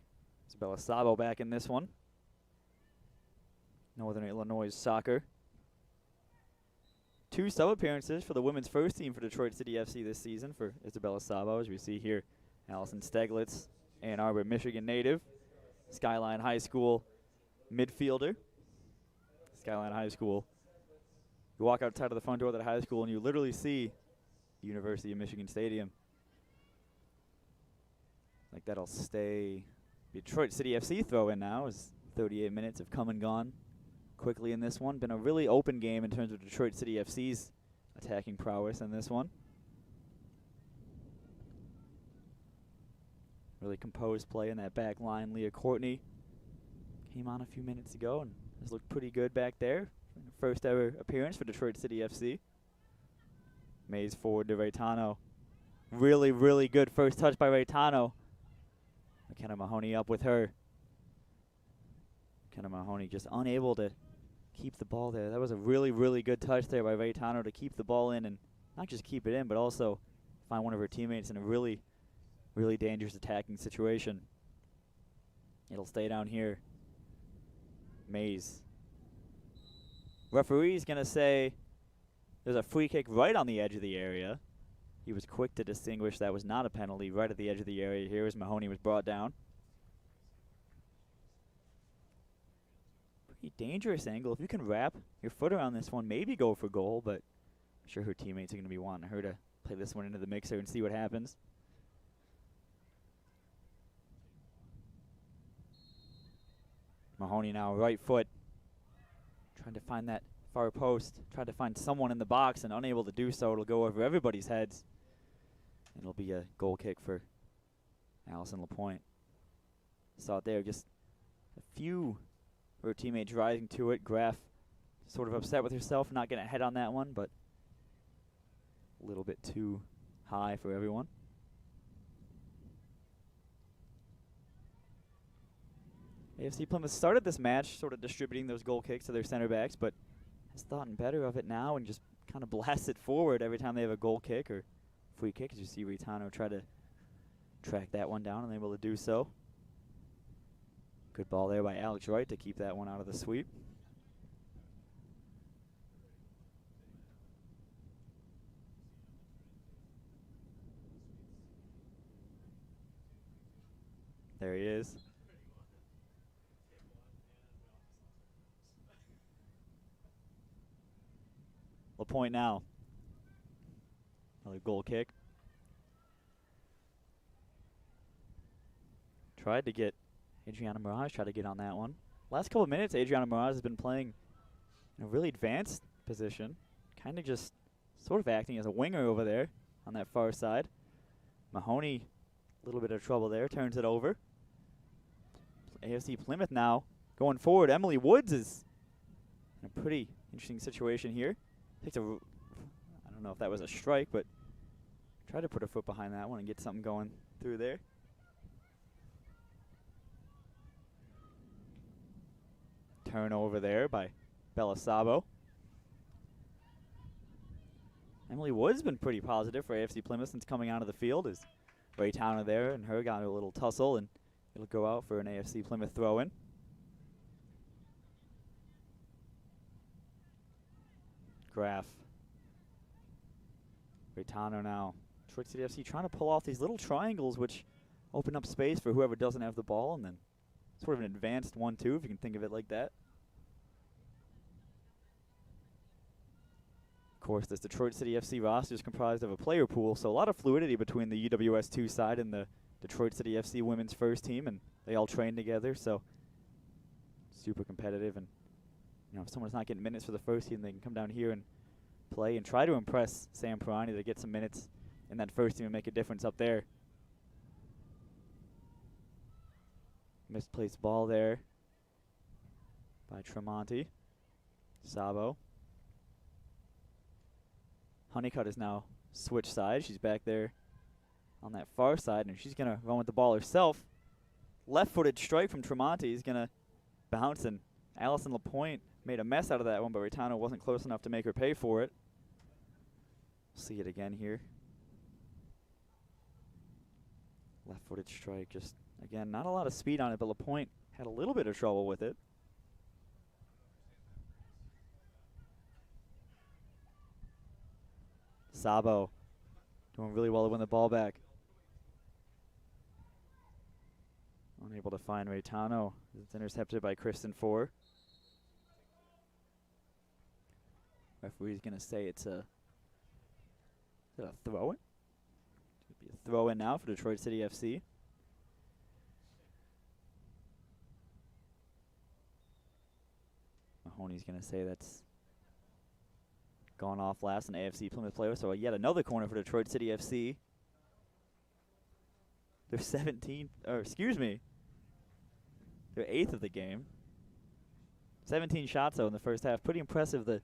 S1: Isabella Sabo back in this one. Northern Illinois soccer. 2 sub appearances for the women's first team for Detroit City FC this season for Isabella Sabo, as we see here. Allison Steglitz, Ann Arbor, Michigan native. Skyline High School midfielder. Skyline High School. You walk outside of the front door of that high school and you literally see the University of Michigan Stadium. Like that'll stay. Detroit City FC throw in now as 38 minutes have come and gone quickly in this one. Been a really open game in terms of Detroit City FC's attacking prowess in this one. Really composed play in that back line. Leah Courtney came on a few minutes ago and has looked pretty good back there. First ever appearance for Detroit City FC. Mays forward to Reitano. Really, really good first touch by Reitano. McKenna Mahoney up with her. McKenna Mahoney just unable to keep the ball there. That was a really, really good touch there by Reitano to keep the ball in and not just keep it in, but also find one of her teammates in a really, really dangerous attacking situation. It'll stay down here. Mays. Referee's going to say there's a free kick right on the edge of the area. He was quick to distinguish that was not a penalty right at the edge of the area here as Mahoney was brought down. Pretty dangerous angle. If you can wrap your foot around this one, maybe go for goal, but I'm sure her teammates are going to be wanting her to play this one into the mixer and see what happens. Mahoney now, right foot, trying to find that far post, tried to find someone in the box and unable to do so. It'll go over everybody's heads. And it'll be a goal kick for Allison LaPointe. Saw it there, just a few of her teammates rising to it. Graf sort of upset with herself, not getting a head on that one, but a little bit too high for everyone. AFC Plymouth started this match sort of distributing those goal kicks to their center backs, but has thought better of it now and just kind of blasts it forward every time they have a goal kick or free kick, as you see Reitano try to track that one down and able to do so. Good ball there by Alex Wright to keep that one out of the sweep. There he is. LaPointe now. Another goal kick. Tried to get Adriana Mirage, tried to get on that one. Last couple of minutes, Adriana Mirage has been playing in a really advanced position. Kind of just sort of acting as a winger over there on that far side. Mahoney, a little bit of trouble there, turns it over. AFC Plymouth now going forward. Emily Woods is in a pretty interesting situation here. Takes a, I don't know if that was a strike, but tried to put her foot behind that one and get something going through there. Turnover there by Bella Sabo. Emily Woods has been pretty positive for AFC Plymouth since coming out of the field. As Ray Towner there and her got a little tussle, and it'll go out for an AFC Plymouth throw-in. Graf. Reitano now. Detroit City FC trying to pull off these little triangles which open up space for whoever doesn't have the ball, and then sort of an advanced 1-2 if you can think of it like that. Of course, this Detroit City FC roster is comprised of a player pool, so a lot of fluidity between the UWS2 side and the Detroit City FC women's first team, and they all train together, so super competitive. And you know, if someone's not getting minutes for the first team, they can come down here and play and try to impress Sam Pirani to get some minutes in that first team and make a difference up there. Misplaced ball there by Tremonti. Sabo. Honeycutt is now switched sides. She's back there on that far side, and she's going to run with the ball herself. Left-footed strike from Tremonti is going to bounce, and Allison Lapointe made a mess out of that one, but Reitano wasn't close enough to make her pay for it. See it again here. Left-footed strike, just, again, not a lot of speed on it, but Lapointe had a little bit of trouble with it. Sabo doing really well to win the ball back. Unable to find Reitano. It's intercepted by Kristen Four. Referee's going to say it's a throw-in. It's going to be a throw-in now for Detroit City FC. Mahoney's going to say that's gone off last, an AFC Plymouth player, so yet another corner for Detroit City FC. They're 17th, or excuse me, they're 8th of the game. 17 shots though in the first half, pretty impressive. The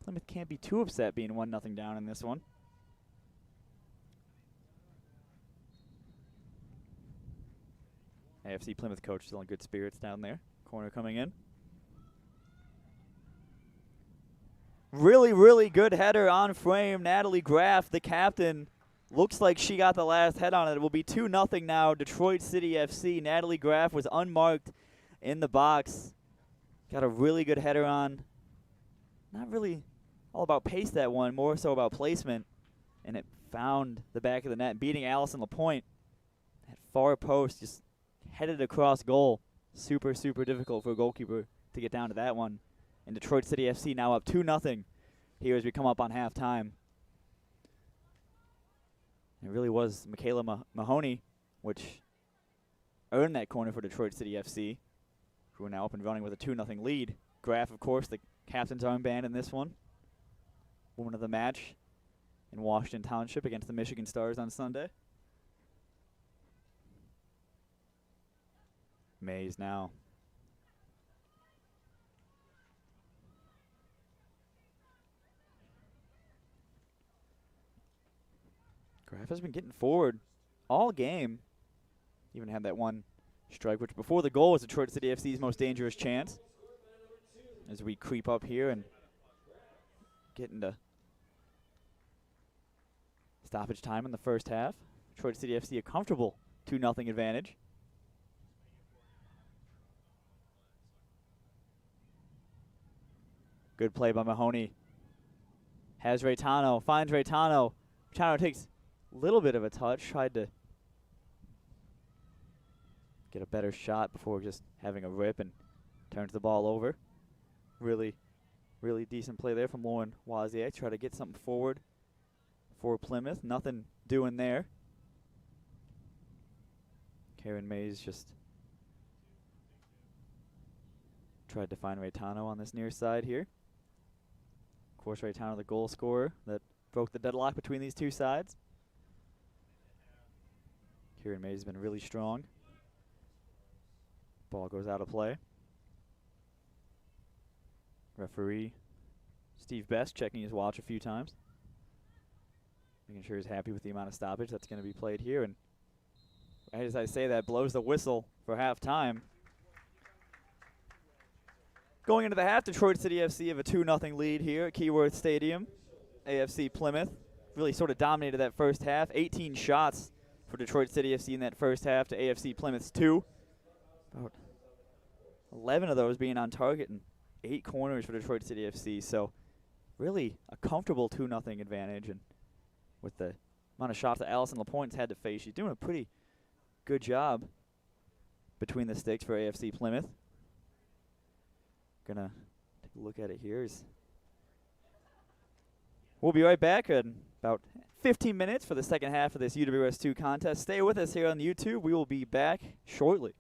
S1: Plymouth can't be too upset being 1-0 down in this one. AFC Plymouth coach still in good spirits down there. Corner coming in. Really, really good header on frame. Natalie Graf, the captain, looks like she got the last head on it. It will be 2-0 now, Detroit City FC. Natalie Graf was unmarked in the box. Got a really good header on. Not really all about pace that one, more so about placement. And it found the back of the net, beating Allison Lapointe. That far post just headed across goal. Super, super difficult for a goalkeeper to get down to that one. And Detroit City FC now up 2-0 here as we come up on halftime. It really was Michaela Mahoney, which earned that corner for Detroit City FC, who are now up and running with a 2-0 lead. Graf, of course, the captain's armband in this one. Woman of the match in Washington Township against the Michigan Stars on Sunday. Mays now. Graf has been getting forward all game. Even had that one strike, which before the goal was Detroit City FC's most dangerous chance. As we creep up here and get into stoppage time in the first half. Detroit City FC a comfortable 2-0 advantage. Good play by Mahoney. Has Reitano, finds Reitano. Reitano takes a little bit of a touch, tried to get a better shot before just having a rip and turns the ball over. Really, really decent play there from Lauren Wozniak. Try to get something forward for Plymouth. Nothing doing there. Karen Mays just tried to find Reitano on this near side here. Of course, Reitano, the goal scorer that broke the deadlock between these two sides. Karen Mays has been really strong. Ball goes out of play. Referee Steve Best checking his watch a few times, making sure he's happy with the amount of stoppage that's going to be played here. And as I say that, blows the whistle for halftime. Going into the half, Detroit City FC have a 2-0 lead here at Keyworth Stadium. AFC Plymouth really sort of dominated that first half. 18 shots for Detroit City FC in that first half to AFC Plymouth's 2. About 11 of those being on target and 8 corners for Detroit City FC. So really a comfortable 2-0 advantage, and with the amount of shots that Allison LaPointe's had to face, she's doing a pretty good job between the sticks for AFC Plymouth. Gonna take a look at it here. We'll be right back in about 15 minutes for the second half of this UWS2 contest. Stay with us here on YouTube. We will be back shortly.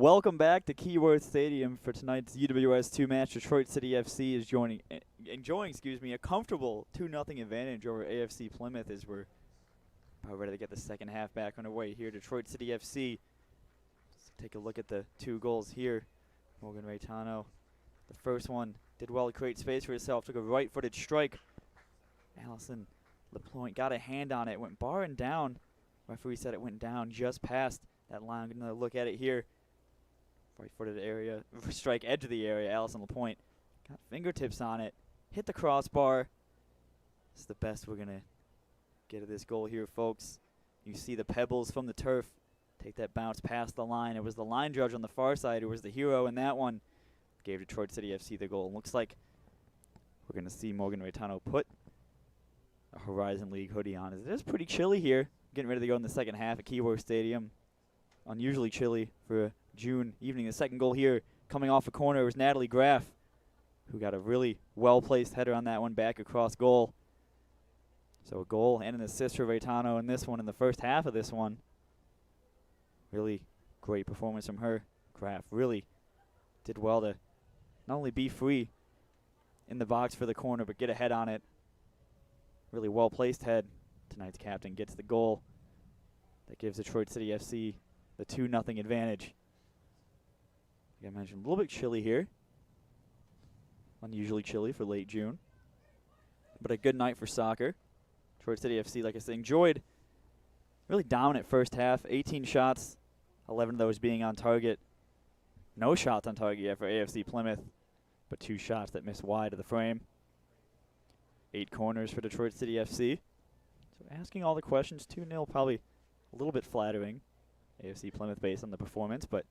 S1: Welcome back to Keyworth Stadium for tonight's UWS2 match. Detroit City FC is enjoying a comfortable 2-0 advantage over AFC Plymouth as we're about ready to get the second half back underway here. Detroit City FC. Let's take a look at the 2 goals here. Morgan Reitano, the first one, did well to create space for himself, took a right-footed strike. Allison LaPointe got a hand on it, went bar and down. Referee said it went down just past that line. Get another look at it here. Right-footed area, strike edge of the area. Allison LaPointe got fingertips on it, hit the crossbar. This is the best we're gonna get of this goal here, folks. You see the pebbles from the turf take that bounce past the line. It was the line judge on the far side who was the hero in that one. Gave Detroit City FC the goal. Looks like we're gonna see Morgan Reitano put a Horizon League hoodie on. It is pretty chilly here. Getting ready to go in the second half at Keyworth Stadium. Unusually chilly for a June evening. The second goal here coming off a corner was Natalie Graff, who got a really well-placed header on that one back across goal. So a goal and an assist for Reitano in this one in the first half of this one. Really great performance from her. Graff really did well to not only be free in the box for the corner, but get a head on it. Really well-placed head. Tonight's captain gets the goal that gives Detroit City FC the 2-0 advantage. Like I mentioned, a little bit chilly here. Unusually chilly for late June. But a good night for soccer. Detroit City FC, like I said, enjoyed really dominant first half. 18 shots, 11 of those being on target. No shots on target yet for AFC Plymouth, but 2 shots that missed wide of the frame. 8 corners for Detroit City FC. So asking all the questions, 2-0 probably a little bit flattering. AFC Plymouth based on the performance, but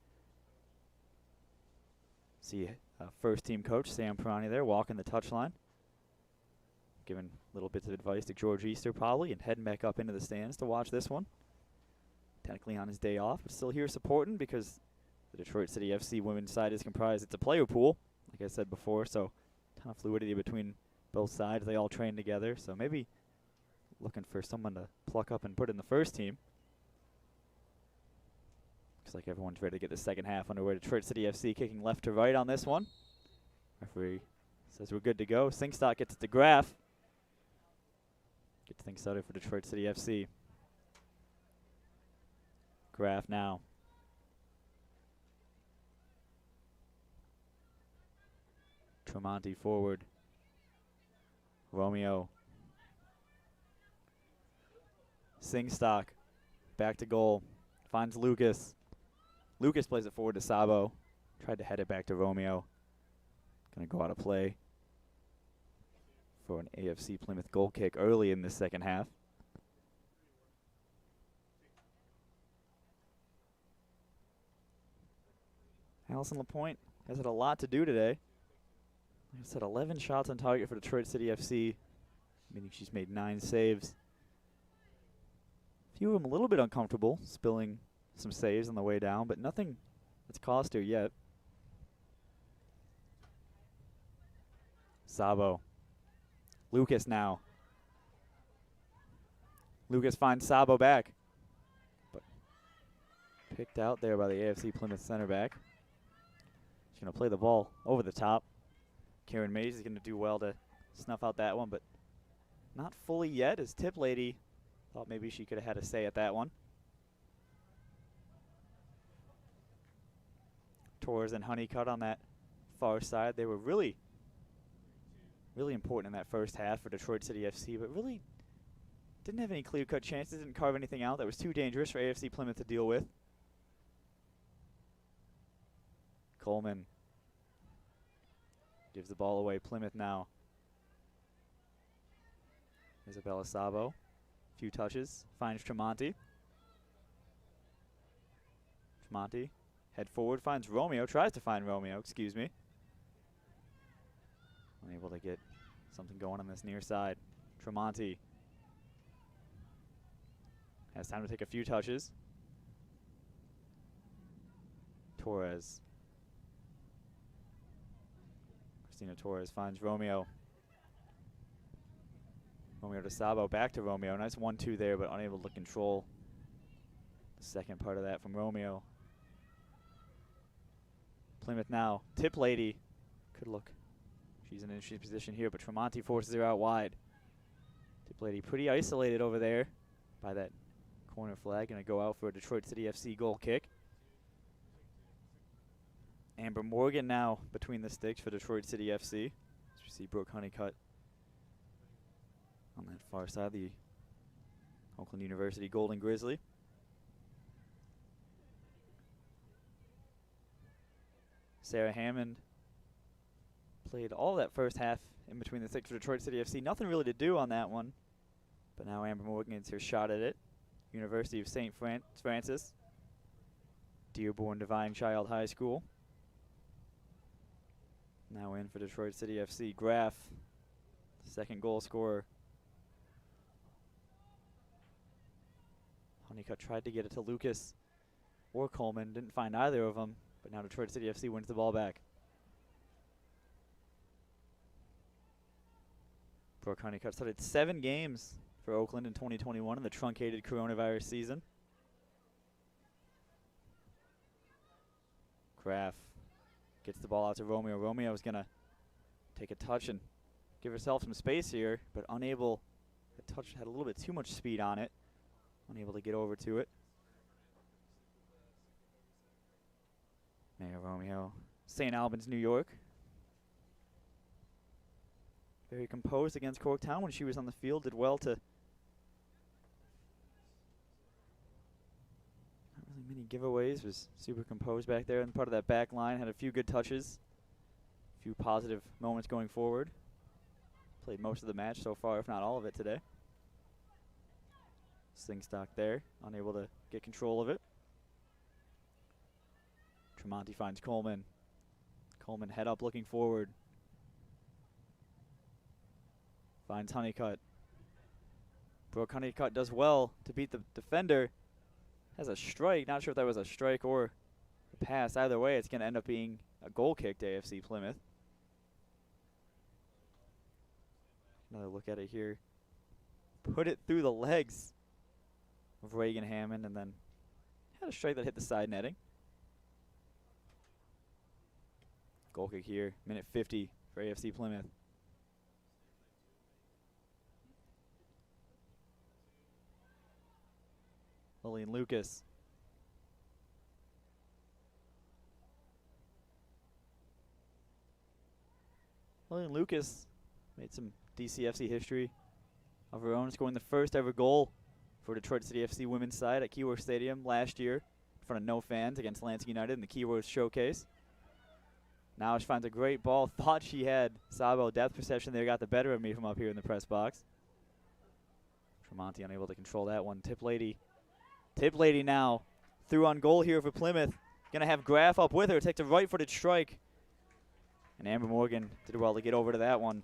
S1: see first team coach Sam Perani there walking the touchline, giving little bits of advice to George Easter probably, and heading back up into the stands to watch this one. Technically on his day off, but still here supporting because the Detroit City FC women's side is comprised. It's a player pool, like I said before, so a ton of fluidity between both sides. They all train together, so maybe looking for someone to pluck up and put in the first team. Looks like everyone's ready to get the second half underway. Detroit City FC kicking left to right on this one. Referee says we're good to go. Singstock gets it to Graff. Gets things started for Detroit City FC. Graff now. Tremonti forward. Romeo. Singstock back to goal. Finds Lucas. Lucas plays it forward to Sabo. Tried to head it back to Romeo. Going to go out of play for an AFC Plymouth goal kick early in the second half. Allison LaPointe has had a lot to do today. Like I said, 11 shots on target for Detroit City FC, meaning she's made 9 saves. A few of them a little bit uncomfortable, spilling some saves on the way down, but nothing that's cost her yet. Sabo. Lucas now. Lucas finds Sabo back, but picked out there by the AFC Plymouth center back. She's going to play the ball over the top. Karen Mays is going to do well to snuff out that one, but not fully yet, as Tip Lady thought maybe she could have had a say at that one. Torres and Honeycutt on that far side. They were really important in that first half for Detroit City FC, but really didn't have any clear-cut chances, didn't carve anything out that was too dangerous for AFC Plymouth to deal with. Coleman gives the ball away. Plymouth now. Isabella Sabo. Few touches. Finds Tremonti. Tremonti. Head forward. Finds Romeo. Tries to find Romeo. Excuse me. Unable to get something going on this near side. Tremonti. Has time to take a few touches. Torres. Christina Torres finds Romeo. Romeo to Sabo, back to Romeo. Nice 1-2 there, but unable to control the second part of that from Romeo. Plymouth now. Tip Lady could look. She's in an interesting position here, but Tremonti forces her out wide. Tip Lady pretty isolated over there by that corner flag. Going to go out for a Detroit City FC goal kick. Amber Morgan now between the sticks for Detroit City FC. As we see Brooke Honeycutt on that far side, the Oakland University Golden Grizzly. Sarah Hammond played all that first half in between the sticks for Detroit City FC. Nothing really to do on that one. But now Amber Morgan gets her shot at it. University of St. Francis. Dearborn Divine Child High School. Now in for Detroit City FC. Graff, second goal scorer. Honeycutt tried to get it to Lucas or Coleman. Didn't find either of them. But now Detroit City FC wins the ball back. Brooke Honeycutt started 7 games for Oakland in 2021 in the truncated coronavirus season. Graff gets the ball out to Romeo. Romeo is going to take a touch and give herself some space here, but unable. The touch had a little bit too much speed on it. Unable to get over to it. Mayor Romeo, St. Albans, New York. Very composed against Corktown when she was on the field. Did well to. Not really many giveaways. Was super composed back there and part of that back line. Had a few good touches. A few positive moments going forward. Played most of the match so far, if not all of it today. Slingstock there, unable to get control of it. Tremonti finds Coleman. Coleman head up looking forward. Finds Honeycutt. Brooke Honeycutt does well to beat the defender. Has a strike. Not sure if that was a strike or a pass. Either way, it's going to end up being a goal kick to AFC Plymouth. Another look at it here. Put it through the legs of Reagan Hammond and then had a strike that hit the side netting. Goal kick here. Minute 50 for AFC Plymouth. Lillian Lucas. Lillian Lucas made some DCFC history of her own, scoring the first ever goal for Detroit City FC women's side at Keyworth Stadium last year in front of no fans against Lansing United in the Keyworth Showcase. Now she finds a great ball. Thought she had Sabo depth perception there, got the better of me from up here in the press box. Tremonti unable to control that one. Tip Lady now through on goal here for Plymouth. Gonna have Graff up with her, takes a right-footed strike. And Amber Morgan did well to get over to that one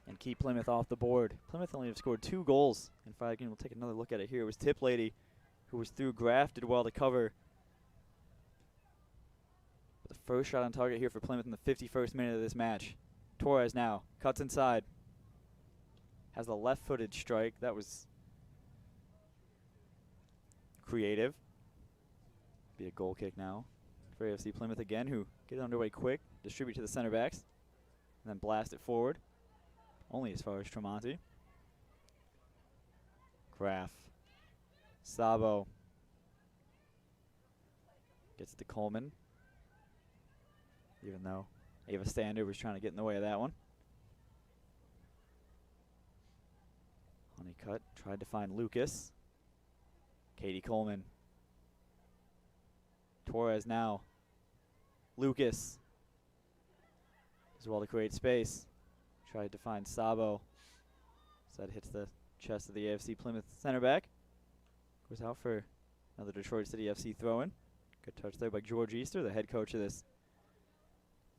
S1: and keep Plymouth off the board. Plymouth only have scored 2 goals in 5 games. We'll take another look at it here. It was Tip Lady who was through. Graff did well to cover. But the first shot on target here for Plymouth in the 51st minute of this match. Torres now cuts inside. Has a left-footed strike. That was creative. Be a goal kick now for AFC Plymouth again, who get it underway quick, distribute to the center backs, and then blast it forward. Only as far as Tremonti. Graff. Sabo. Gets it to Coleman. Even though Ava Stander was trying to get in the way of that one. Honeycutt tried to find Lucas. Katie Coleman. Torres now. Lucas. As well to create space. Tried to find Sabo. So that hits the chest of the AFC Plymouth center back. Goes out for another Detroit City FC throw-in. Good touch there by George Easter, the head coach of this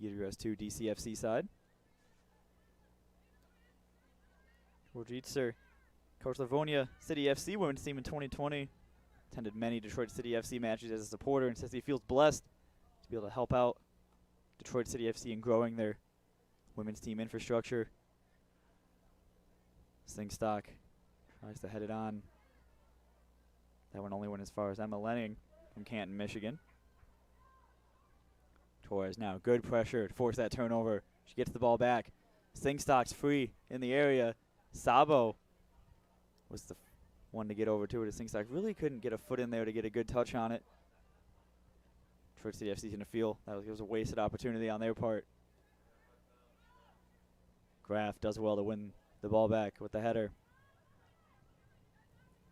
S1: UWS2 DCFC side. George Easter coached Livonia City FC women's team in 2020. Attended many Detroit City FC matches as a supporter and says he feels blessed to be able to help out Detroit City FC in growing their women's team infrastructure. Slingstock tries to head it on. That one only went as far as Emma Lenning from Canton, Michigan. Torres now, good pressure to force that turnover. She gets the ball back. Singstock's free in the area. Sabo was the one to get over to it. Singstock really couldn't get a foot in there to get a good touch on it. Detroit City FC's going to feel that was a wasted opportunity on their part. Graf does well to win the ball back with the header.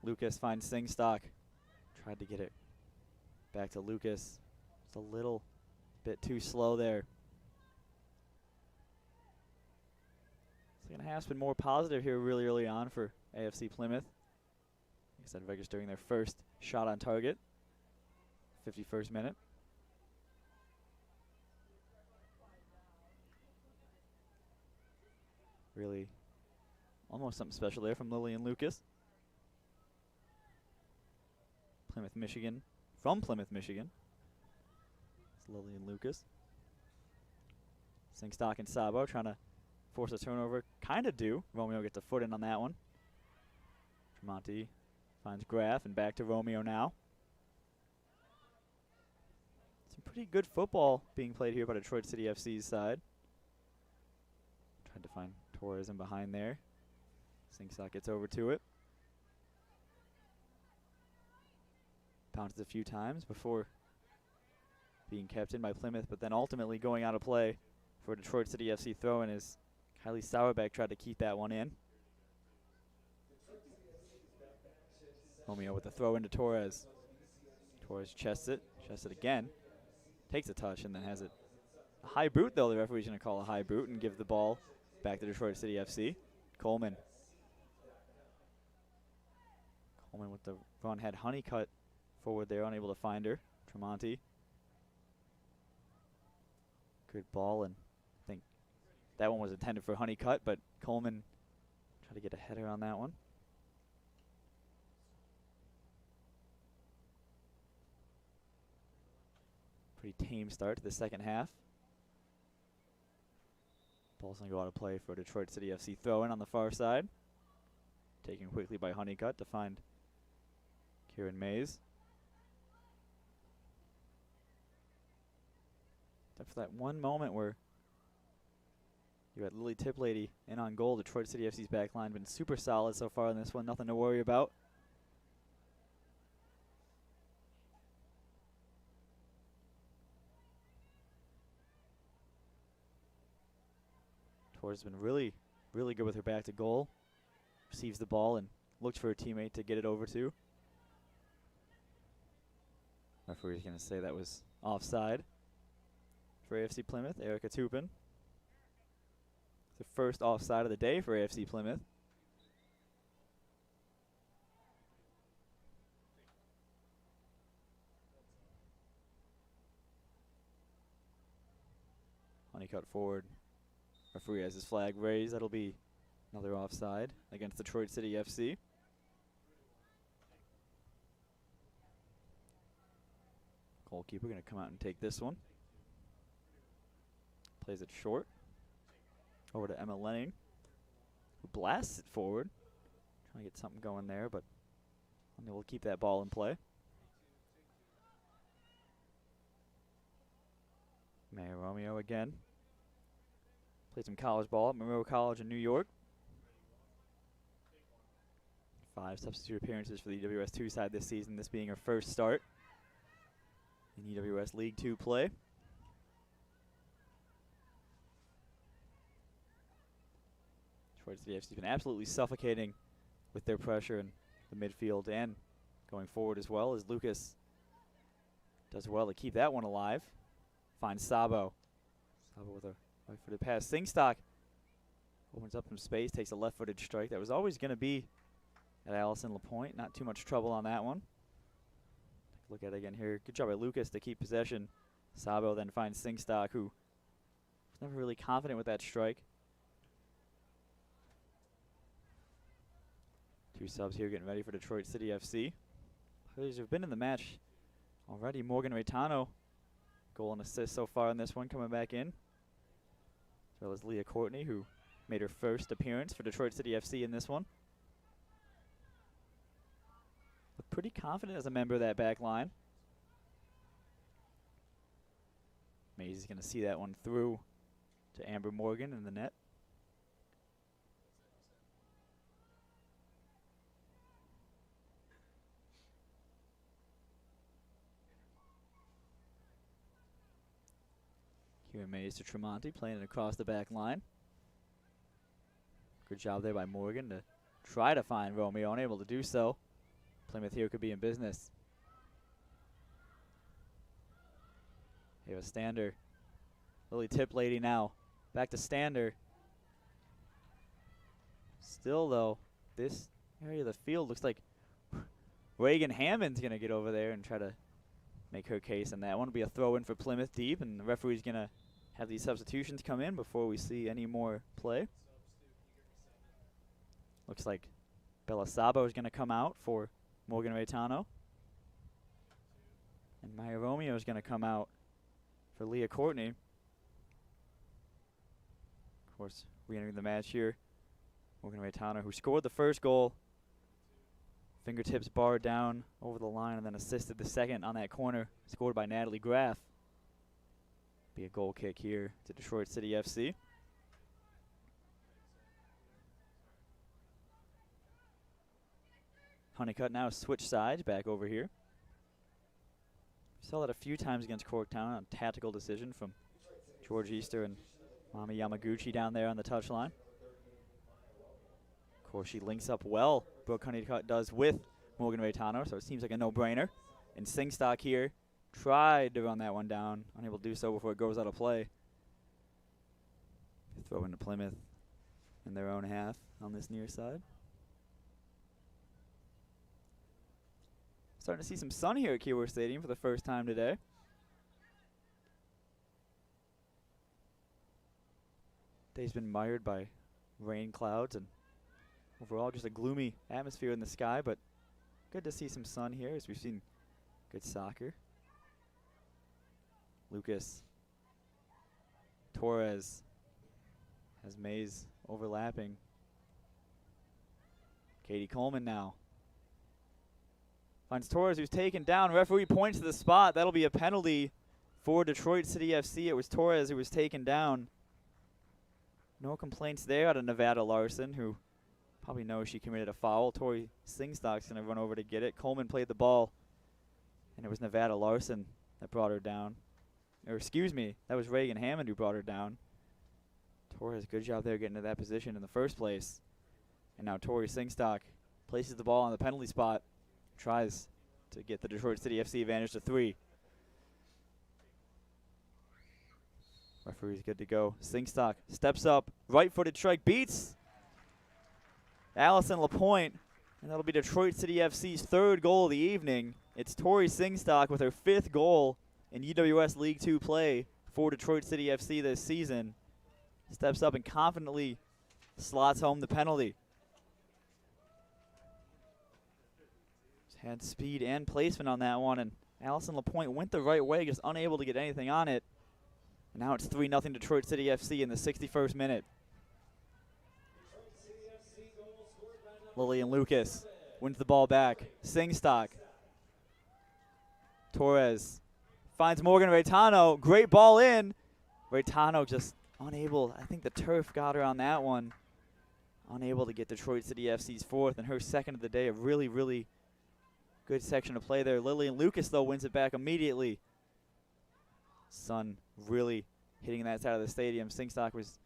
S1: Lucas finds Singstock. Tried to get it back to Lucas. It's a little bit too slow there. Second half's been more positive here really early on for AFC Plymouth. Like I said, registering their first shot on target. 51st minute. Really almost something special there from Lillian Lucas. Plymouth, Michigan. From Plymouth, Michigan. It's Lillian Lucas. Singstock and Sabo trying to force a turnover. Kind of do. Romeo gets a foot in on that one. Tremonti finds Graf and back to Romeo now. Some pretty good football being played here by Detroit City FC's side. Tried to find Torres in behind there. Singstock gets over to it. Bounces a few times before being kept in by Plymouth, but then ultimately going out of play for Detroit City FC throw-in as Kylie Sauerbeck tried to keep that one in. Romeo with the throw into Torres. Torres chests it again. Takes a touch and then has it. A high boot, though. The referee's going to call a high boot and give the ball back to Detroit City FC. Coleman. Coleman with the run had Honeycutt forward there, unable to find her. Tremonti. Good ball, and I think that one was intended for Honeycutt, but Coleman tried to get a header on that one. Pretty tame start to the second half. Ball's going to go out of play for Detroit City FC throw-in on the far side. Taken quickly by Honeycutt to find Kieran Mays. For that one moment where you had Lily Tiplady in on goal, Detroit City FC's back line been super solid so far in this one. Nothing to worry about. Torres has been really, really good with her back to goal. Receives the ball and looks for her teammate to get it over to. Referee's going to say that was offside. For AFC Plymouth, Erica Tupin. The first offside of the day for AFC Plymouth. Honeycutt forward. Referee has his flag raised. That'll be another offside against Detroit City FC. Goalkeeper going to come out and take this one. Plays it short. Over to Emma Lenning, who blasts it forward. Trying to get something going there, but we'll keep that ball in play. Mayor Romeo again. Played some college ball at Monroe College in New York. 5 substitute appearances for the UWS2 side this season, this being her first start in UWS League 2 play. Detroit City FC's been absolutely suffocating with their pressure in the midfield and going forward as well, as Lucas does well to keep that one alive. Finds Sabo. Sabo with a right-footed pass. Singstock opens up some space, takes a left-footed strike. That was always going to be at Allison LaPointe. Not too much trouble on that one. Take a look at it again here. Good job by Lucas to keep possession. Sabo then finds Singstock, who was never really confident with that strike. 2 subs here getting ready for Detroit City FC. Players who've been in the match already. Morgan Reitano, goal and assist so far in this one, coming back in. As well as Leah Courtney, who made her first appearance for Detroit City FC in this one. Looked pretty confident as a member of that back line. Mays is going to see that one through to Amber Morgan in the net. Here Mays to Tremonti, playing it across the back line. Good job there by Morgan to try to find Romeo, unable to do so. Plymouth here could be in business. They have a Stander. Lily tip lady now. Back to Stander. Still though, this area of the field looks like Reagan Hammond's going to get over there and try to make her case, and that one will be a throw in for Plymouth deep, and the referee's going to have these substitutions come in before we see any more play. Looks like Bella Sabo is going to come out for Morgan Reitano. And Maya Romeo is going to come out for Leah Courtney. Of course, re-entering the match here, Morgan Reitano, who scored the first goal. Fingertips barred down over the line and then assisted the second on that corner, scored by Natalie Graff. Be a goal kick here to Detroit City FC. Honeycutt now switch sides back over here. Saw that a few times against Corktown on a tactical decision from George Easter and Mami Yamaguchi down there on the touchline. Of course, she links up well, Brooke Honeycutt does, with Morgan Reitano, so it seems like a no-brainer. And Singstock here tried to run that one down, unable to do so before it goes out of play. Throw into Plymouth in their own half on this near side. Starting to see some sun here at Keyworth Stadium for the first time today. Day's been mired by rain clouds and overall just a gloomy atmosphere in the sky, but good to see some sun here as we've seen good soccer. Lucas Torres has Mays overlapping. Katie Coleman now finds Torres, who's taken down. Referee points to the spot. That'll be a penalty for Detroit City FC. It was Torres who was taken down. No complaints there out of Nevada Larson, who probably knows she committed a foul. Tori Singstock's going to run over to get it. Coleman played the ball, and it was Nevada Larson that brought her down. Or excuse me, that was Reagan Hammond who brought her down. Torres, good job there getting to that position in the first place. And now Tori Singstock places the ball on the penalty spot. Tries to get the Detroit City FC advantage to 3. Referee's good to go. Singstock steps up, right-footed strike, beats Allison LaPointe, and that'll be Detroit City FC's 3rd goal of the evening. It's Tori Singstock with her 5th goal in UWS League 2 play for Detroit City FC this season. Steps up and confidently slots home the penalty. Had speed and placement on that one, and Allison LaPointe went the right way, just unable to get anything on it. And now it's 3-0 Detroit City FC in the 61st minute. Lillian Lucas wins the ball back. Singstock. Torres finds Morgan Reitano. Great ball in. Reitano just unable. I think the turf got her on that one. Unable to get Detroit City FC's 4th and her 2nd of the day. A really, really good section of play there. Lillian Lucas, though, wins it back immediately. Sun really hitting that side of the stadium. Singstock was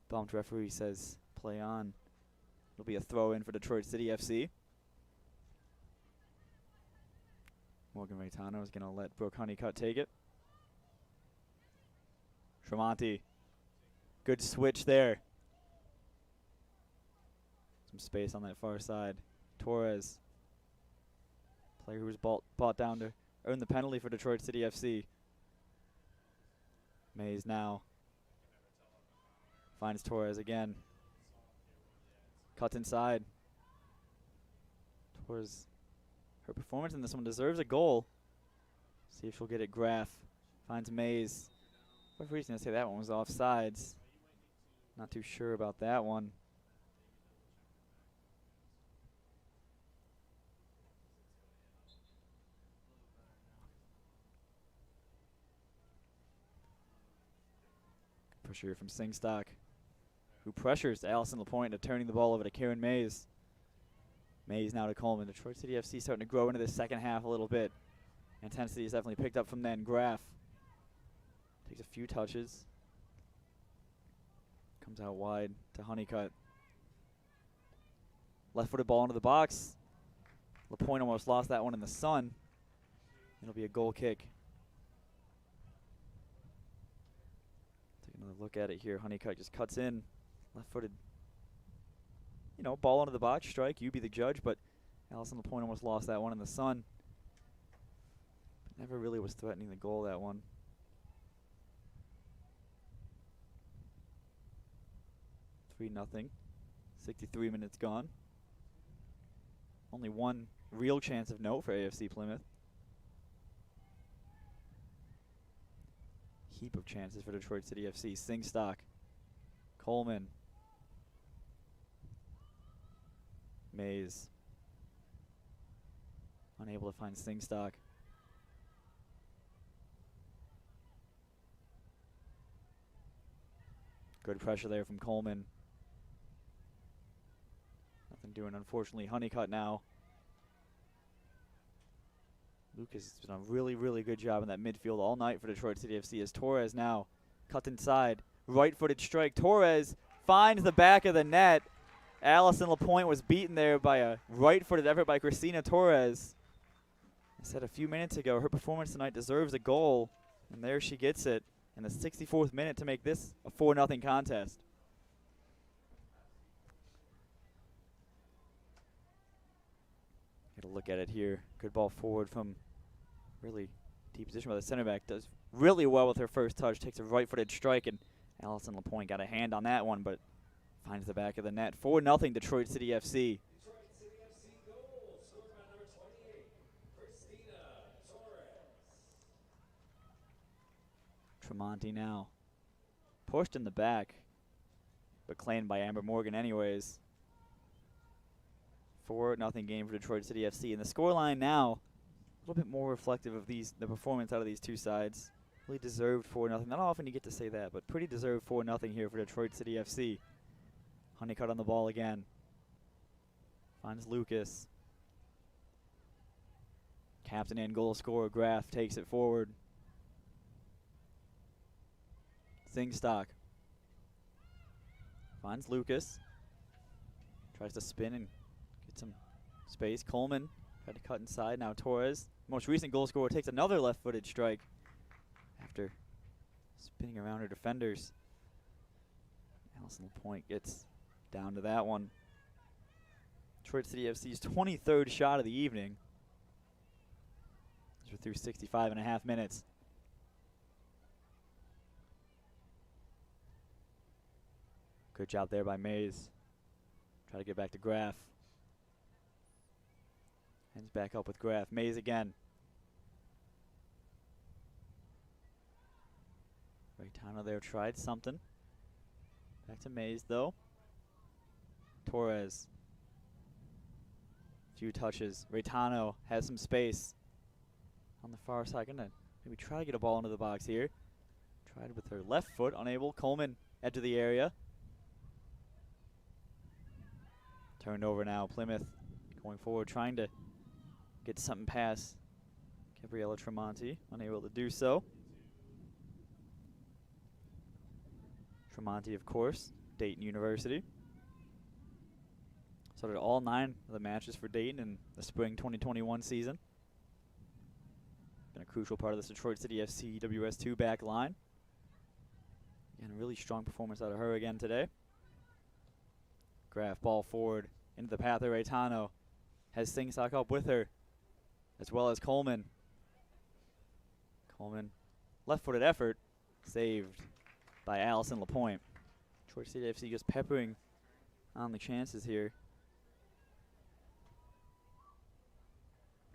S1: bumped. Referee says play on. It'll be a throw in for Detroit City FC. Morgan Reitano is going to let Brooke Honeycutt take it. Tremonti. Good switch there. Some space on that far side. Torres. Player who was brought down to earn the penalty for Detroit City FC. Mays now finds Torres again. Cuts inside. Torres, her performance in this one deserves a goal. See if she'll get it. Graff finds Mays. Referee's going to say that one was offsides. Not too sure about that one. pressure from Singstock, who pressures Allison Lapointe into turning the ball over to Karen Mays. Mays now to Coleman. Detroit City FC starting to grow into the second half a little bit. Intensity is definitely picked up from then. Graff takes a few touches. Comes out wide to Honeycutt. Left-footed ball into the box. Lapointe almost lost that one in the sun. It'll be a goal kick. Take another look at it here. Honeycutt just cuts in. Left-footed. You know, ball into the box, strike. You be the judge, but Allison Lapointe almost lost that one in the sun. But never really was threatening the goal, that one. 3-0. 63 minutes gone. Only one real chance of note for AFC Plymouth. Heap of chances for Detroit City FC. Singstock. Coleman. Mays. Unable to find Singstock. Good pressure there from Coleman. Nothing doing, unfortunately. Honeycutt now. Lucas has done a really, really good job in that midfield all night for Detroit City FC as Torres now cut inside. Right-footed strike. Torres finds the back of the net. Allison Lapointe was beaten there by a right-footed effort by Christina Torres. I said a few minutes ago, her performance tonight deserves a goal, and there she gets it in the 64th minute to make this a 4-0 contest. Get a look at it here. Good ball forward from really deep position by the center back. Does really well with her first touch. Takes a right-footed strike, and Allison Lapointe got a hand on that one, but finds the back of the net. 4-0 Detroit City FC.
S2: Detroit City FC goal, scored by number 28, Christina Torres.
S1: Tremonti now. Pushed in the back, but claimed by Amber Morgan anyways. 4-0 game for Detroit City FC. And the scoreline now, a little bit more reflective of the performance out of these two sides. Really deserved 4-0. Not often you get to say that, but pretty deserved 4-0 here for Detroit City FC. Honeycutt on the ball again. Finds Lucas. Captain and goal scorer Graff takes it forward. Singstock. Finds Lucas. Tries to spin and get some space. Coleman tried to cut inside. Now Torres, most recent goal scorer, takes another left-footed strike after spinning around her defenders. Allison Lapointe gets down to that one. Detroit City FC's 23rd shot of the evening. We're through 65.5 minutes. Good job there by Mays. Try to get back to Graff. Ends back up with Graff. Mays again. Reitano there tried something. Back to Mays though. Torres. Few touches. Reitano has some space on the far side. Gonna maybe try to get a ball into the box here. Tried with her left foot, unable. Coleman, edge of the area. Turned over now. Plymouth going forward, trying to get something past Gabriella Tremonti. Unable to do so. Tremonti, of course, Dayton University. Started all 9 of the matches for Dayton in the spring 2021 season. Been a crucial part of this Detroit City FC UWS2 back line. Again, a really strong performance out of her again today. Graff ball forward into the path of Reitano. Has Singstock up with her, as well as Coleman. Coleman, left-footed effort, saved by Allison Lapointe. Detroit City FC just peppering on the chances here.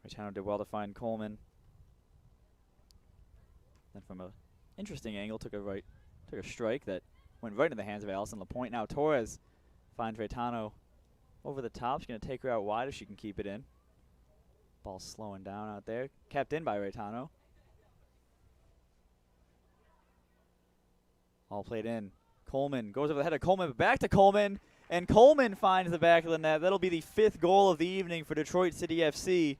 S1: Reitano did well to find Coleman. Then from an interesting angle, took a strike that went right into the hands of Allison Lapointe. Now Torres finds Reitano over the top. She's going to take her out wide if she can keep it in. Ball slowing down out there. Kept in by Reitano. All played in. Coleman goes over the head of Coleman, but back to Coleman. And Coleman finds the back of the net. That'll be the 5th goal of the evening for Detroit City FC.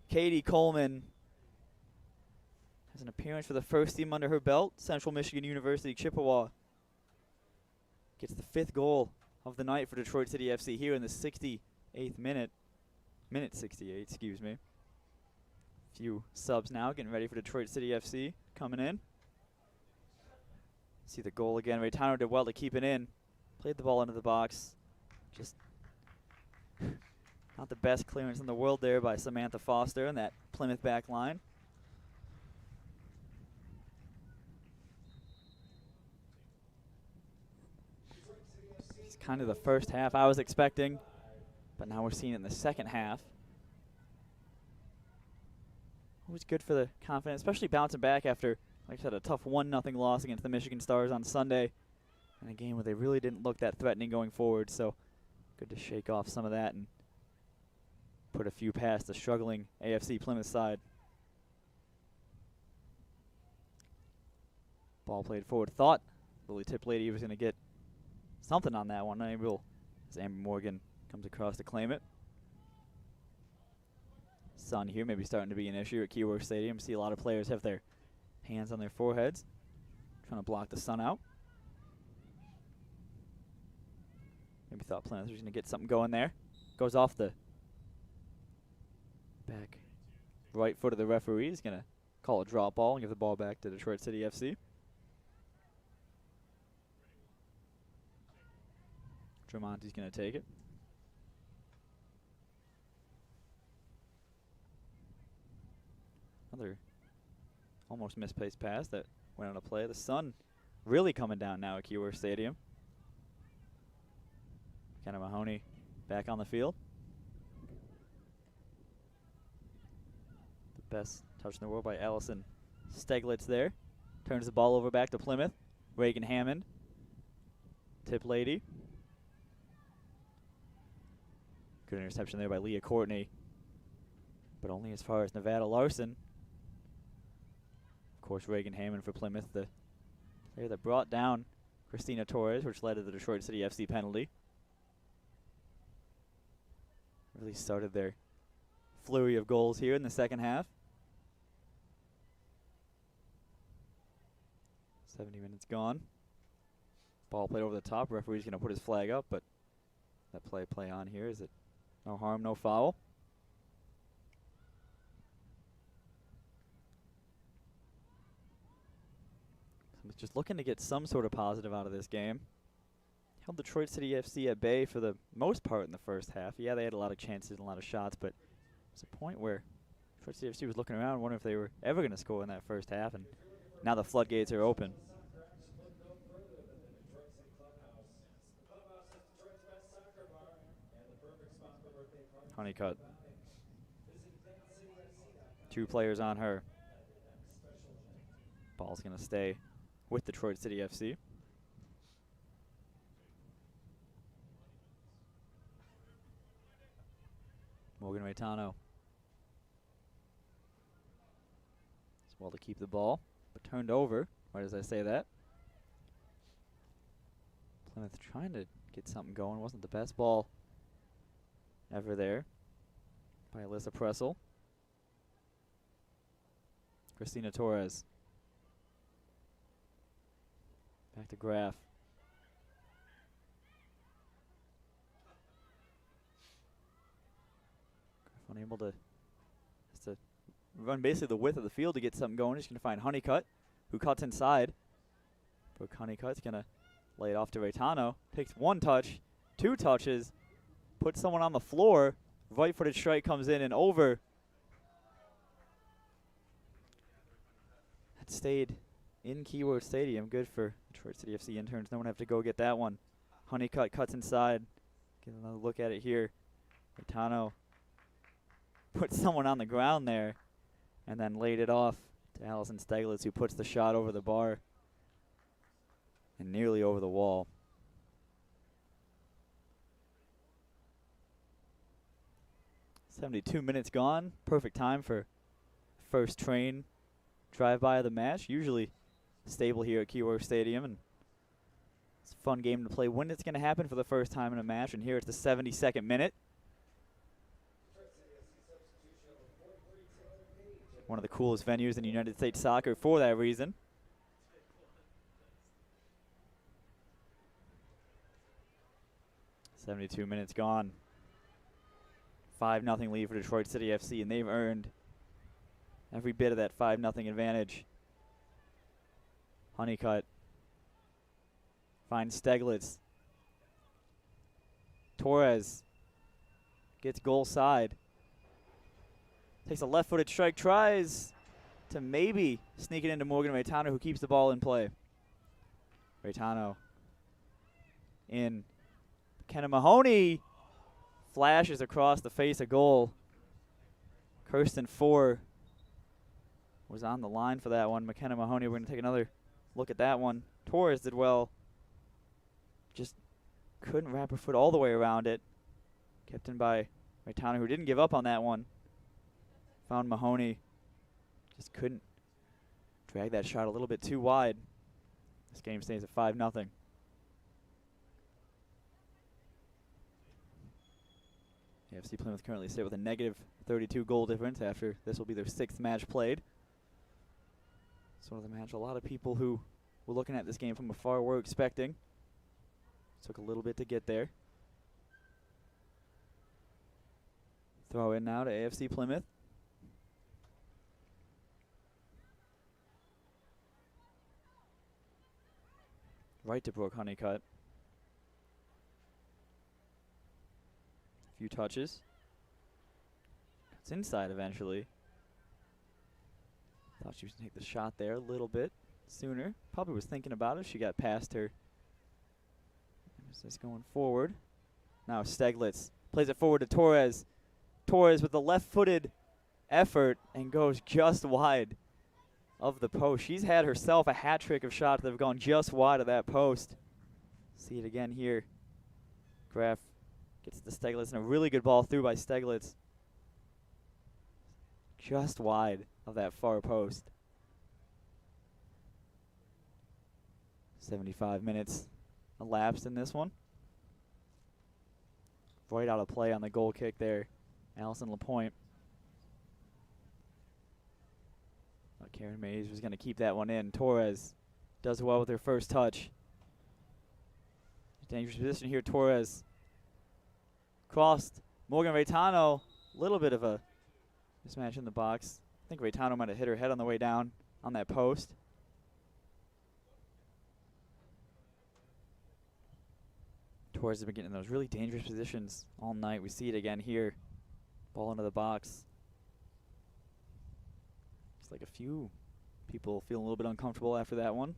S1: Katie Coleman has an appearance for the first team under her belt. Central Michigan University, Chippewa. Gets the 5th goal of the night for Detroit City FC here in the 68th minute. Minute 68, excuse me. Few subs now, getting ready for Detroit City FC coming in. See the goal again. Raytano did well to keep it in. Played the ball into the box. Just not the best clearance in the world there by Samantha Foster and that Plymouth back line. It's kind of the first half I was expecting, but now we're seeing it in the second half. Always good for the confidence, especially bouncing back after, like I said, a tough 1-0 loss against the Michigan Stars on Sunday. In a game where they really didn't look that threatening going forward, so good to shake off some of that and put a few past the struggling AFC Plymouth side. Ball played forward. Thought Lily Tip Lady was going to get something on that one. As Amber Morgan comes across to claim it. Sun here maybe starting to be an issue at Keyworth Stadium. See a lot of players have their hands on their foreheads, trying to block the sun out. Maybe thought Plymouth was going to get something going there. Goes off the back right foot of the referee. He's going to call a drop ball and give the ball back to Detroit City FC. Tremonti's going to take it. Another almost misplaced pass that went on a play. The sun really coming down now at Keyworth Stadium. Kenna Mahoney back on the field. The best touch in the world by Allison Steglitz there. Turns the ball over back to Plymouth. Reagan Hammond. Tip Lady. Good interception there by Leah Courtney. But only as far as Nevada Larson. Of course, Reagan Hammond for Plymouth, the player that brought down Christina Torres, which led to the Detroit City FC penalty. Really started their flurry of goals here in the second half. 70 minutes gone. Ball played over the top. Referee's going to put his flag up, but that play on here. Is it no harm, no foul? Just looking to get some sort of positive out of this game. Held Detroit City FC at bay for the most part in the first half. Yeah, they had a lot of chances and a lot of shots, but there's a point where Detroit City FC was looking around, wondering if they were ever going to score in that first half, and now the floodgates are open. Honeycutt. 2 players on her. Ball's going to stay with Detroit City FC. Morgan Raytano. As well to keep the ball, but turned over right as I say that. Plymouth trying to get something going. Wasn't the best ball ever there by Alyssa Pressel. Christina Torres. Back to Graff. Graff unable to run basically the width of the field to get something going. He's going to find Honeycutt, who cuts inside. But Honeycutt's going to lay it off to Raytano. Takes 1 touch, 2 touches, puts someone on the floor. Right-footed strike comes in and over. That stayed in Keyworth Stadium. Good for Detroit City FC interns. No one have to go get that one. Honeycutt cuts inside. Get another look at it here. Raytano puts someone on the ground there and then laid it off to Allison Steglitz, who puts the shot over the bar and nearly over the wall. .72 minutes gone. Perfect time for first train drive-by of the match. Usually stable here at Keyworth Stadium, and it's a fun game to play when it's going to happen for the first time in a match. And here it's the 72nd minute. One of the coolest venues in United States soccer for that reason. "72 minutes gone. 5-0 lead for Detroit City FC, and they've earned every bit of that 5-0 advantage. Honeycutt finds Steglitz. Torres gets goal side. Takes a left-footed strike, tries to maybe sneak it into Morgan Raytano, who keeps the ball in play. Raytano in. McKenna Mahoney flashes across the face of goal. Kirsten Four was on the line for that one. McKenna Mahoney, we're going to take another look at that one. Torres did well. Just couldn't wrap her foot all the way around it. Kept in by Raytano, who didn't give up on that one. Found Mahoney. Just couldn't drag that shot a little bit too wide. This game stays at 5-0. AFC Plymouth currently sit with a negative 32 goal difference after this will be their 6th match played. It's one of the match a lot of people who were looking at this game from afar were expecting. Took a little bit to get there. Throw in now to AFC Plymouth. Right to Brooke Honeycutt. A few touches. It's inside eventually. Thought she was going to take the shot there a little bit sooner. Probably was thinking about it. She got past her. Just going forward. Now Steglitz plays it forward to Torres. Torres with the left-footed effort and goes just wide of the post. She's had herself a hat trick of shots that have gone just wide of that post. See it again here. Graf gets to Steglitz, and a really good ball through by Steglitz. Just wide of that far post. 75 minutes elapsed in this one. Right out of play on the goal kick there. Allison LaPointe. Karen Mays was going to keep that one in. Torres does well with her first touch. Dangerous position here. Torres crossed Morgan Raytano. A little bit of a mismatch in the box. I think Raytano might have hit her head on the way down on that post. Torres has been getting in those really dangerous positions all night. We see it again here. Ball into the box. It's like a few people feeling a little bit uncomfortable after that one.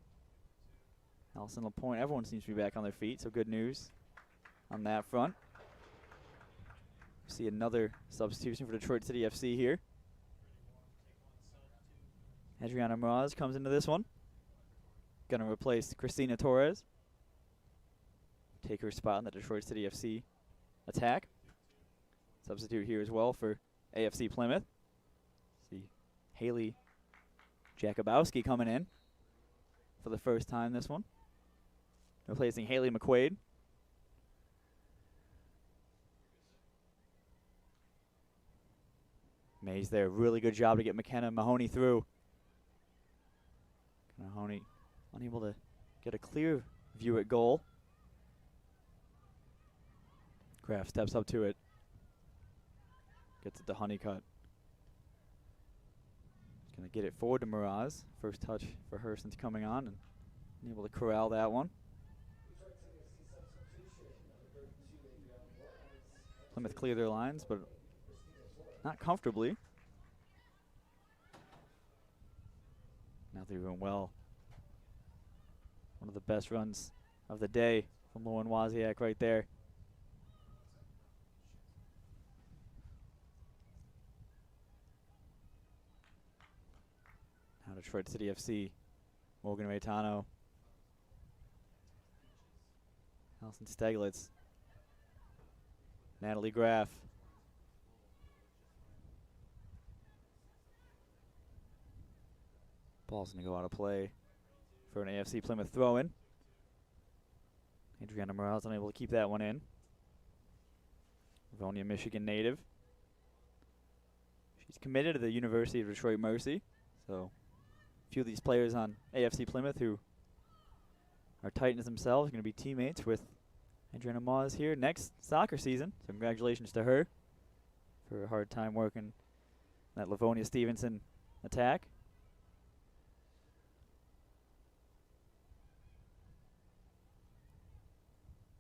S1: Allison LaPointe, everyone seems to be back on their feet, so good news on that front. See another substitution for Detroit City FC here. Adriana Mraz comes into this one. Gonna replace Christina Torres. Take her spot in the Detroit City FC attack. Substitute here as well for AFC Plymouth. See Haley Jakubowski coming in for the first time this one. Replacing Haley McQuaid. Mays there, really good job to get McKenna Mahoney through. Mahoney unable to get a clear view at goal. Graf steps up to it. Gets it to Honeycutt. Gonna get it forward to Miraz. First touch for her since coming on, and able to corral that one. Plymouth clear their lines, but not comfortably. Now they're doing well. One of the best runs of the day from Lauren Wozniak right there. Now Detroit City FC. Morgan Raytano. Allison Steglitz. Natalie Graf. Ball's going to go out of play for an AFC Plymouth throw-in. Adriana Morales unable to keep that one in. Livonia, Michigan native. She's committed to the University of Detroit Mercy. So a few of these players on AFC Plymouth who are Titans themselves are going to be teammates with Adriana Morales here next soccer season. So congratulations to her for a hard time working that Livonia Stevenson attack.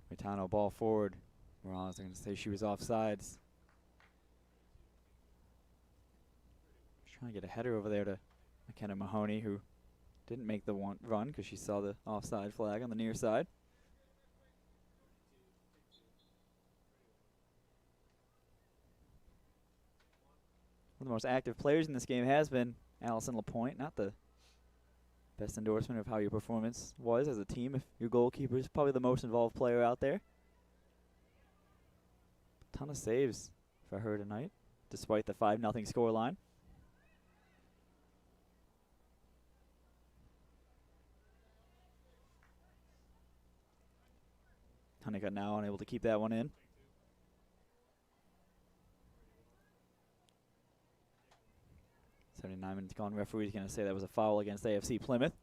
S1: Gaetano ball forward. Morales going to say she was offsides. Trying to get a header over there to McKenna Mahoney, who didn't make the run because she saw the offside flag on the near side. One of the most active players in this game has been Allison LaPointe. Not the best endorsement of how your performance was as a team if your goalkeeper is probably the most involved player out there. A ton of saves for her tonight, despite the 5-0 scoreline. Honeycutt now unable to keep that one in. 79 minutes gone. Referee's going to say that was a foul against AFC Plymouth.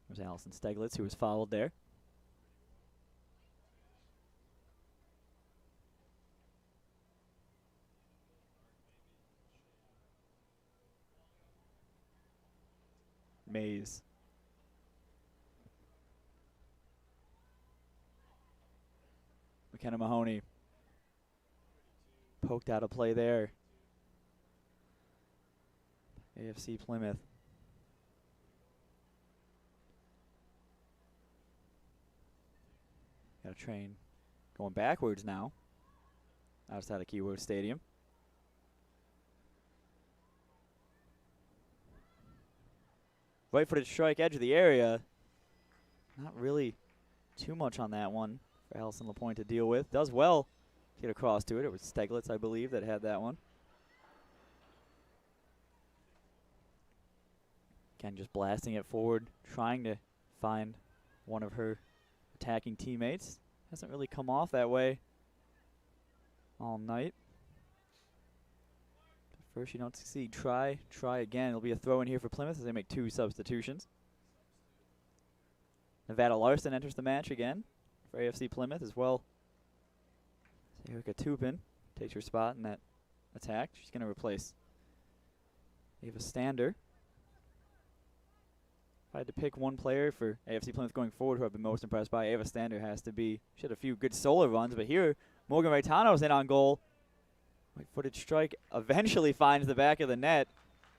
S1: There's Allison Steglitz, who was fouled there. Mays. McKenna Mahoney poked out a play there. AFC Plymouth. Got a train going backwards now outside of Keyworth Stadium. Right-footed strike, edge of the area. Not really too much on that one for Allison LaPointe to deal with. Does well to get across to it. It was Steglitz, I believe, that had that one. Again, just blasting it forward, trying to find one of her attacking teammates. Hasn't really come off that way all night. First, you don't succeed. Try again. It'll be a throw in here for Plymouth as they make 2 substitutions. Nevada Larson enters the match again for AFC Plymouth as well. Erica Tupin takes her spot in that attack. She's going to replace Ava Stander. If I had to pick one player for AFC Plymouth going forward who I've been most impressed by, Ava Stander has to be. She had a few good solo runs, but here Morgan Raitano's in on goal. Right-footed strike eventually finds the back of the net.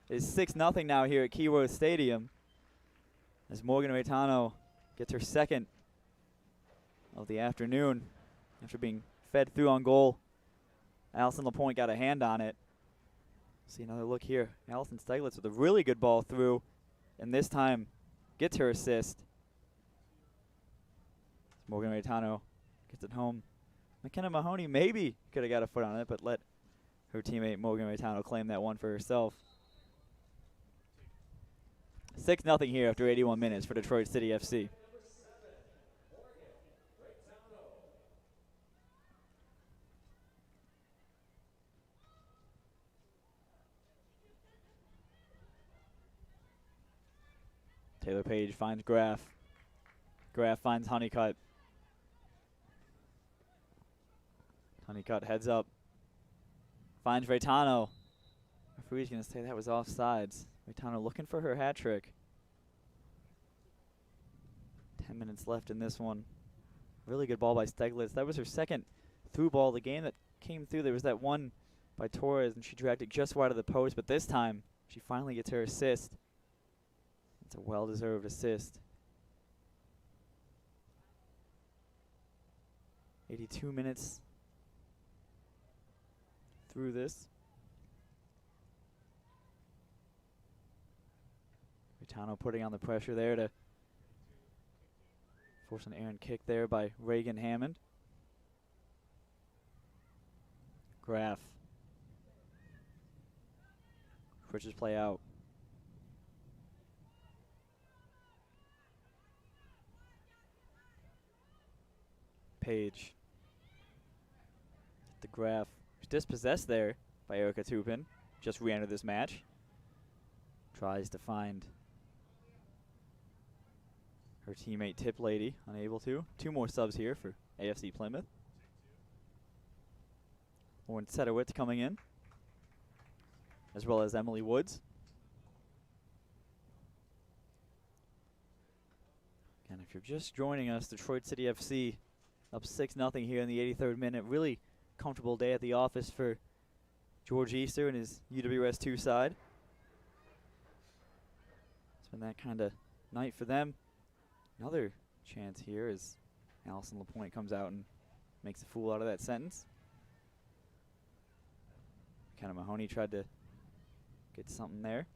S1: It's 6-0 now here at Keyworth Stadium as Morgan Raitano gets her second of the afternoon after being fed through on goal. Allison LaPointe got a hand on it. See another look here. Allison Steglitz with a really good ball through, and this time gets her assist. Morgan Raitano gets it home. McKenna Mahoney maybe could have got a foot on it, but let her teammate Morgan Raitano claim that one for herself. 6-0 here after 81 minutes for Detroit City FC. Taylor Page finds Graff. Graff finds Honeycutt. Honeycutt heads up. Finds Raitano. Referee's going to say that was offsides. Raitano looking for her hat trick. 10 minutes left in this one. Really good ball by Steglitz. That was her second through ball of the game that came through. There was that one by Torres, and she dragged it just wide of the post, but this time she finally gets her assist. It's a well-deserved assist. 82 minutes through this. Raitano putting on the pressure there to force an errant kick there by Reagan Hammond. Graff. Switches play out. Page. The Graf. Dispossessed there by Erica Tupin. Just re-entered this match. Tries to find her teammate Tip Lady. Unable to. 2 more subs here for AFC Plymouth. Lauren Sedowitz coming in, as well as Emily Woods. And if you're just joining us, Detroit City FC up 6-0 here in the 83rd minute. Really comfortable day at the office for George Easter and his UWS2 side. It's been that kind of night for them. Another chance here as Allison Lapointe comes out and makes a fool out of that sentence. McKenna Mahoney tried to get something there.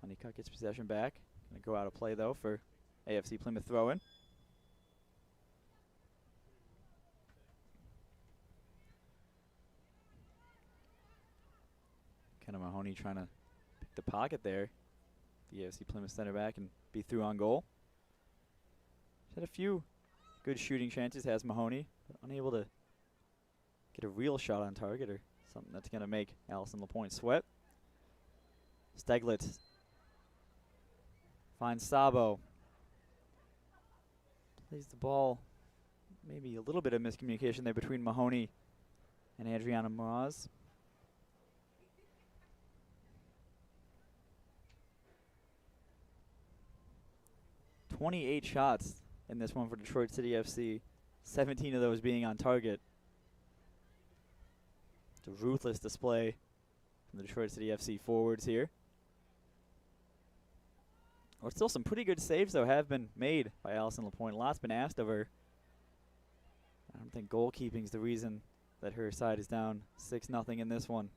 S1: Honeycutt gets possession back. Going to go out of play, though, for AFC Plymouth throw-in. McKenna Mahoney trying to pick the pocket there. The AFC Plymouth center back and be through on goal. She's had a few good shooting chances, has Mahoney, but unable to get a real shot on target or something that's going to make Allison Lapointe sweat. Steglitz finds Sabo. Plays the ball. Maybe a little bit of miscommunication there between Mahoney and Adriana Moraz. "28 shots in this one for Detroit City FC, 17 of those being on target. It's a ruthless display from the Detroit City FC forwards here. Or still some pretty good saves, though, have been made by Allison Lapointe. A lot's been asked of her. I don't think goalkeeping's the reason that her side is down 6-0 in this one.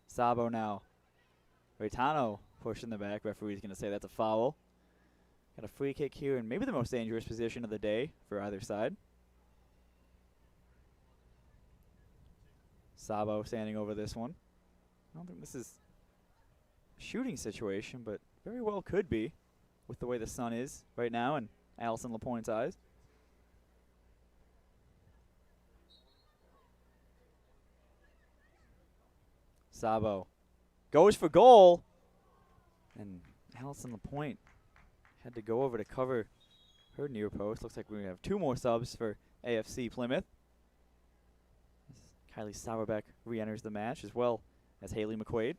S1: Sabo now. Reitano pushing the back. Referee's going to say that's a foul. Got a free kick here in maybe the most dangerous position of the day for either side. Sabo standing over this one. I don't think this is a shooting situation, but very well could be with the way the sun is right now in Allison Lapointe's eyes. Sabo goes for goal, and Allison Lapointe had to go over to cover her near post. Looks like we have 2 more subs for AFC Plymouth. Kylie Sauerbeck re-enters the match, as well as Haley McQuaid.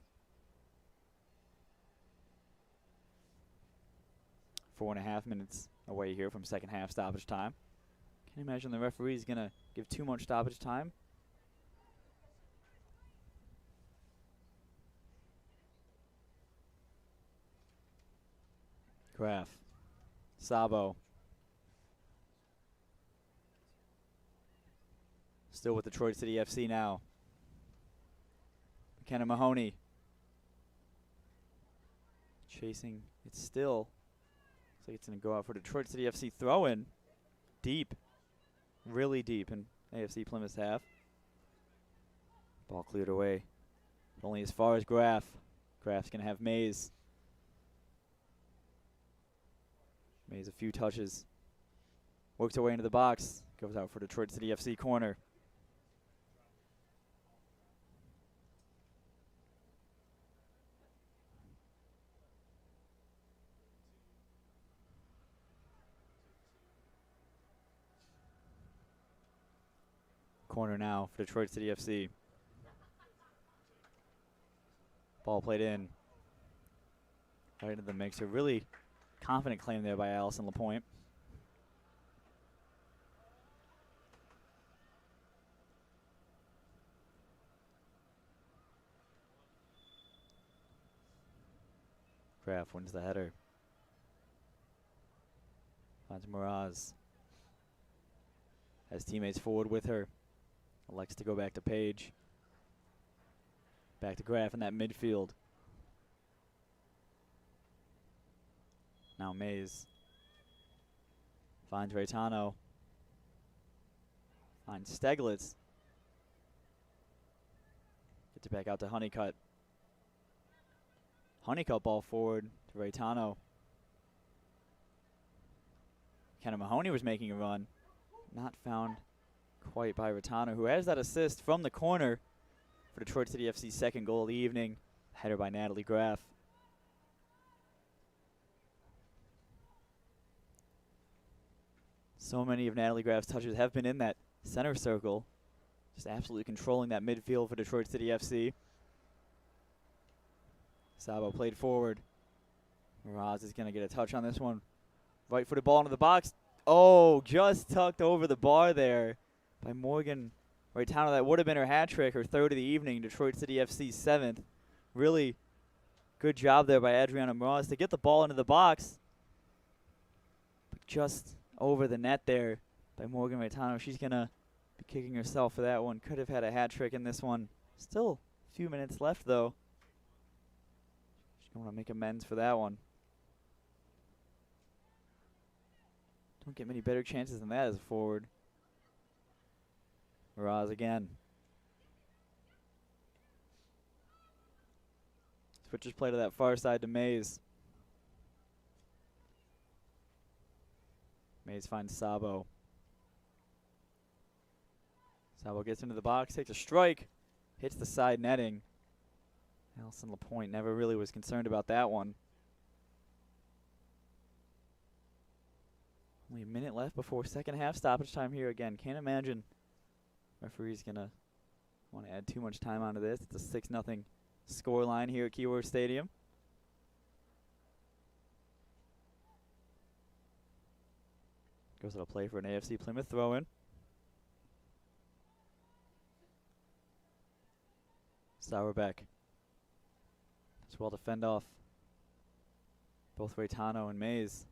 S1: 4.5 minutes away here from second half stoppage time. Can't imagine the referee's going to give too much stoppage time. Graf. Sabo. Still with Detroit City FC now. McKenna Mahoney. Chasing it still. Looks like it's going to go out for Detroit City FC throw-in. Deep. Really deep in AFC Plymouth's half. Ball cleared away. But only as far as Graf. Graf's going to have Mays. Mays a few touches. Works her way into the box. Goes out for Detroit City FC corner. Corner now for Detroit City FC. Ball played in. Right into the mixer. Really confident claim there by Allison Lapointe. Graf wins the header. Finds Moraz. Has teammates forward with her. Elects to go back to Page. Back to Graf in that midfield. Now Mays. Finds Reitano. Finds Steglitz. Gets it back out to Honeycutt. Honeycutt ball forward to Reitano. Kenna Mahoney was making a run. Not found quite by Rattano, who has that assist from the corner for Detroit City FC's second goal of the evening. Header by Natalie Graff. So many of Natalie Graff's touches have been in that center circle. Just absolutely controlling that midfield for Detroit City FC. Sabo played forward. Miraz is going to get a touch on this one. Right-footed ball into the box. Oh, just tucked over the bar there by Morgan Raitano. That would have been her hat trick, her third of the evening. Detroit City FC's seventh. Really good job there by Adriana Miraz to get the ball into the box. But just over the net there by Morgan Raitano. She's going to be kicking herself for that one. Could have had a hat trick in this one. Still a few minutes left, though. She's going to make amends for that one. Don't get many better chances than that as a forward. Miraz again. Switches play to that far side to Mays. Mays finds Sabo. Sabo gets into the box, takes a strike, hits the side netting. Allison Lapointe never really was concerned about that one. Only a minute left before second half stoppage time here again. Can't imagine referee's going to want to add too much time onto this. It's a 6-0 score line here at Keyworth Stadium. Goes to play for an AFC Plymouth throw-in. Sauerbeck as well to fend off both Raitano and Mays.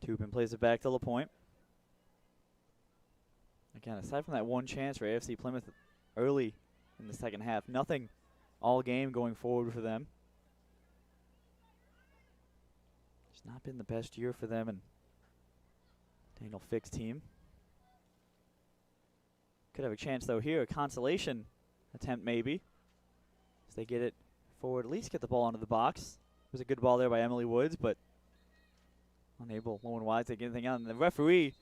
S1: Tubin plays it back to LaPointe. Again, aside from that one chance for AFC Plymouth early in the second half, nothing all game going forward for them. It's not been the best year for them and Daniel Fick's team. Could have a chance, though, here. A consolation attempt, maybe. As they get it forward, at least get the ball into the box. It was a good ball there by Emily Woods, but unable, low and wide, to get anything out. And the referee,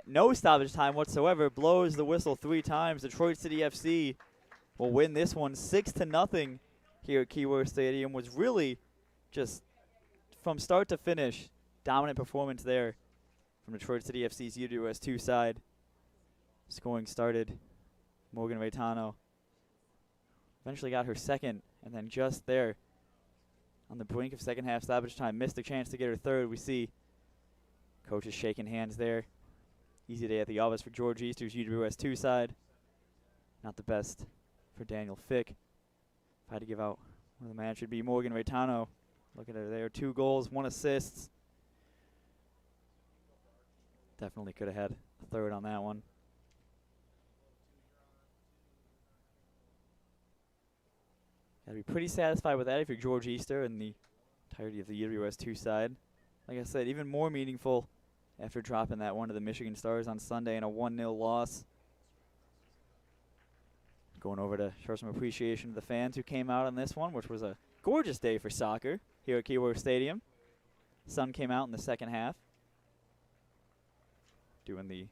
S1: no stoppage time whatsoever, blows the whistle 3 times. Detroit City FC will win this one 6-0 here at Keyworth Stadium. Was really just from start to finish, dominant performance there from Detroit City FC's UWS2 side. Scoring started, Morgan Raitano eventually got her second, and then just there on the brink of second half stoppage time, missed a chance to get her third. We see coaches shaking hands there. Easy day at the office for George Easter's UWS2 side. Not the best for Daniel Fick. If I had to give out one of the man, it should be Morgan Raitano. Look at her there, 2 goals, 1 assist. Definitely could have had a third on that one. Gotta be pretty satisfied with that if you're George Easter and the entirety of the UWS2 side. Like I said, even more meaningful after dropping that one to the Michigan Stars on Sunday in a 1-0 loss. Going over to show some appreciation to the fans who came out on this one, which was a gorgeous day for soccer here at Keyworth Stadium. Sun came out in the second half, doing the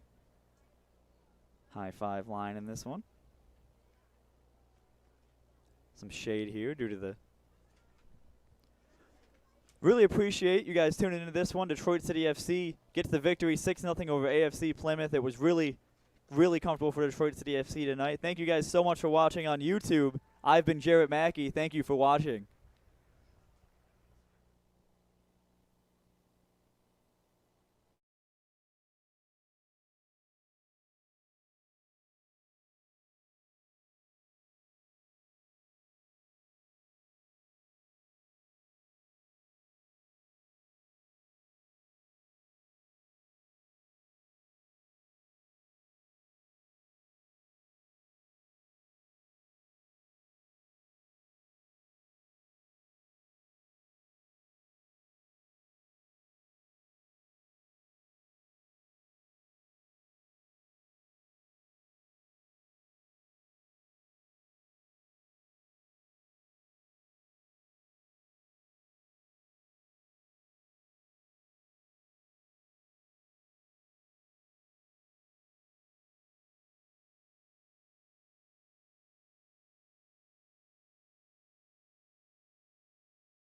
S1: high five line in this one. Some shade here due to the... Really appreciate you guys tuning into this one. Detroit City FC gets the victory 6-0 over AFC Plymouth. It was really comfortable for Detroit City FC tonight. Thank you guys so much for watching on YouTube. I've been Jarrett Mackey. Thank you for watching.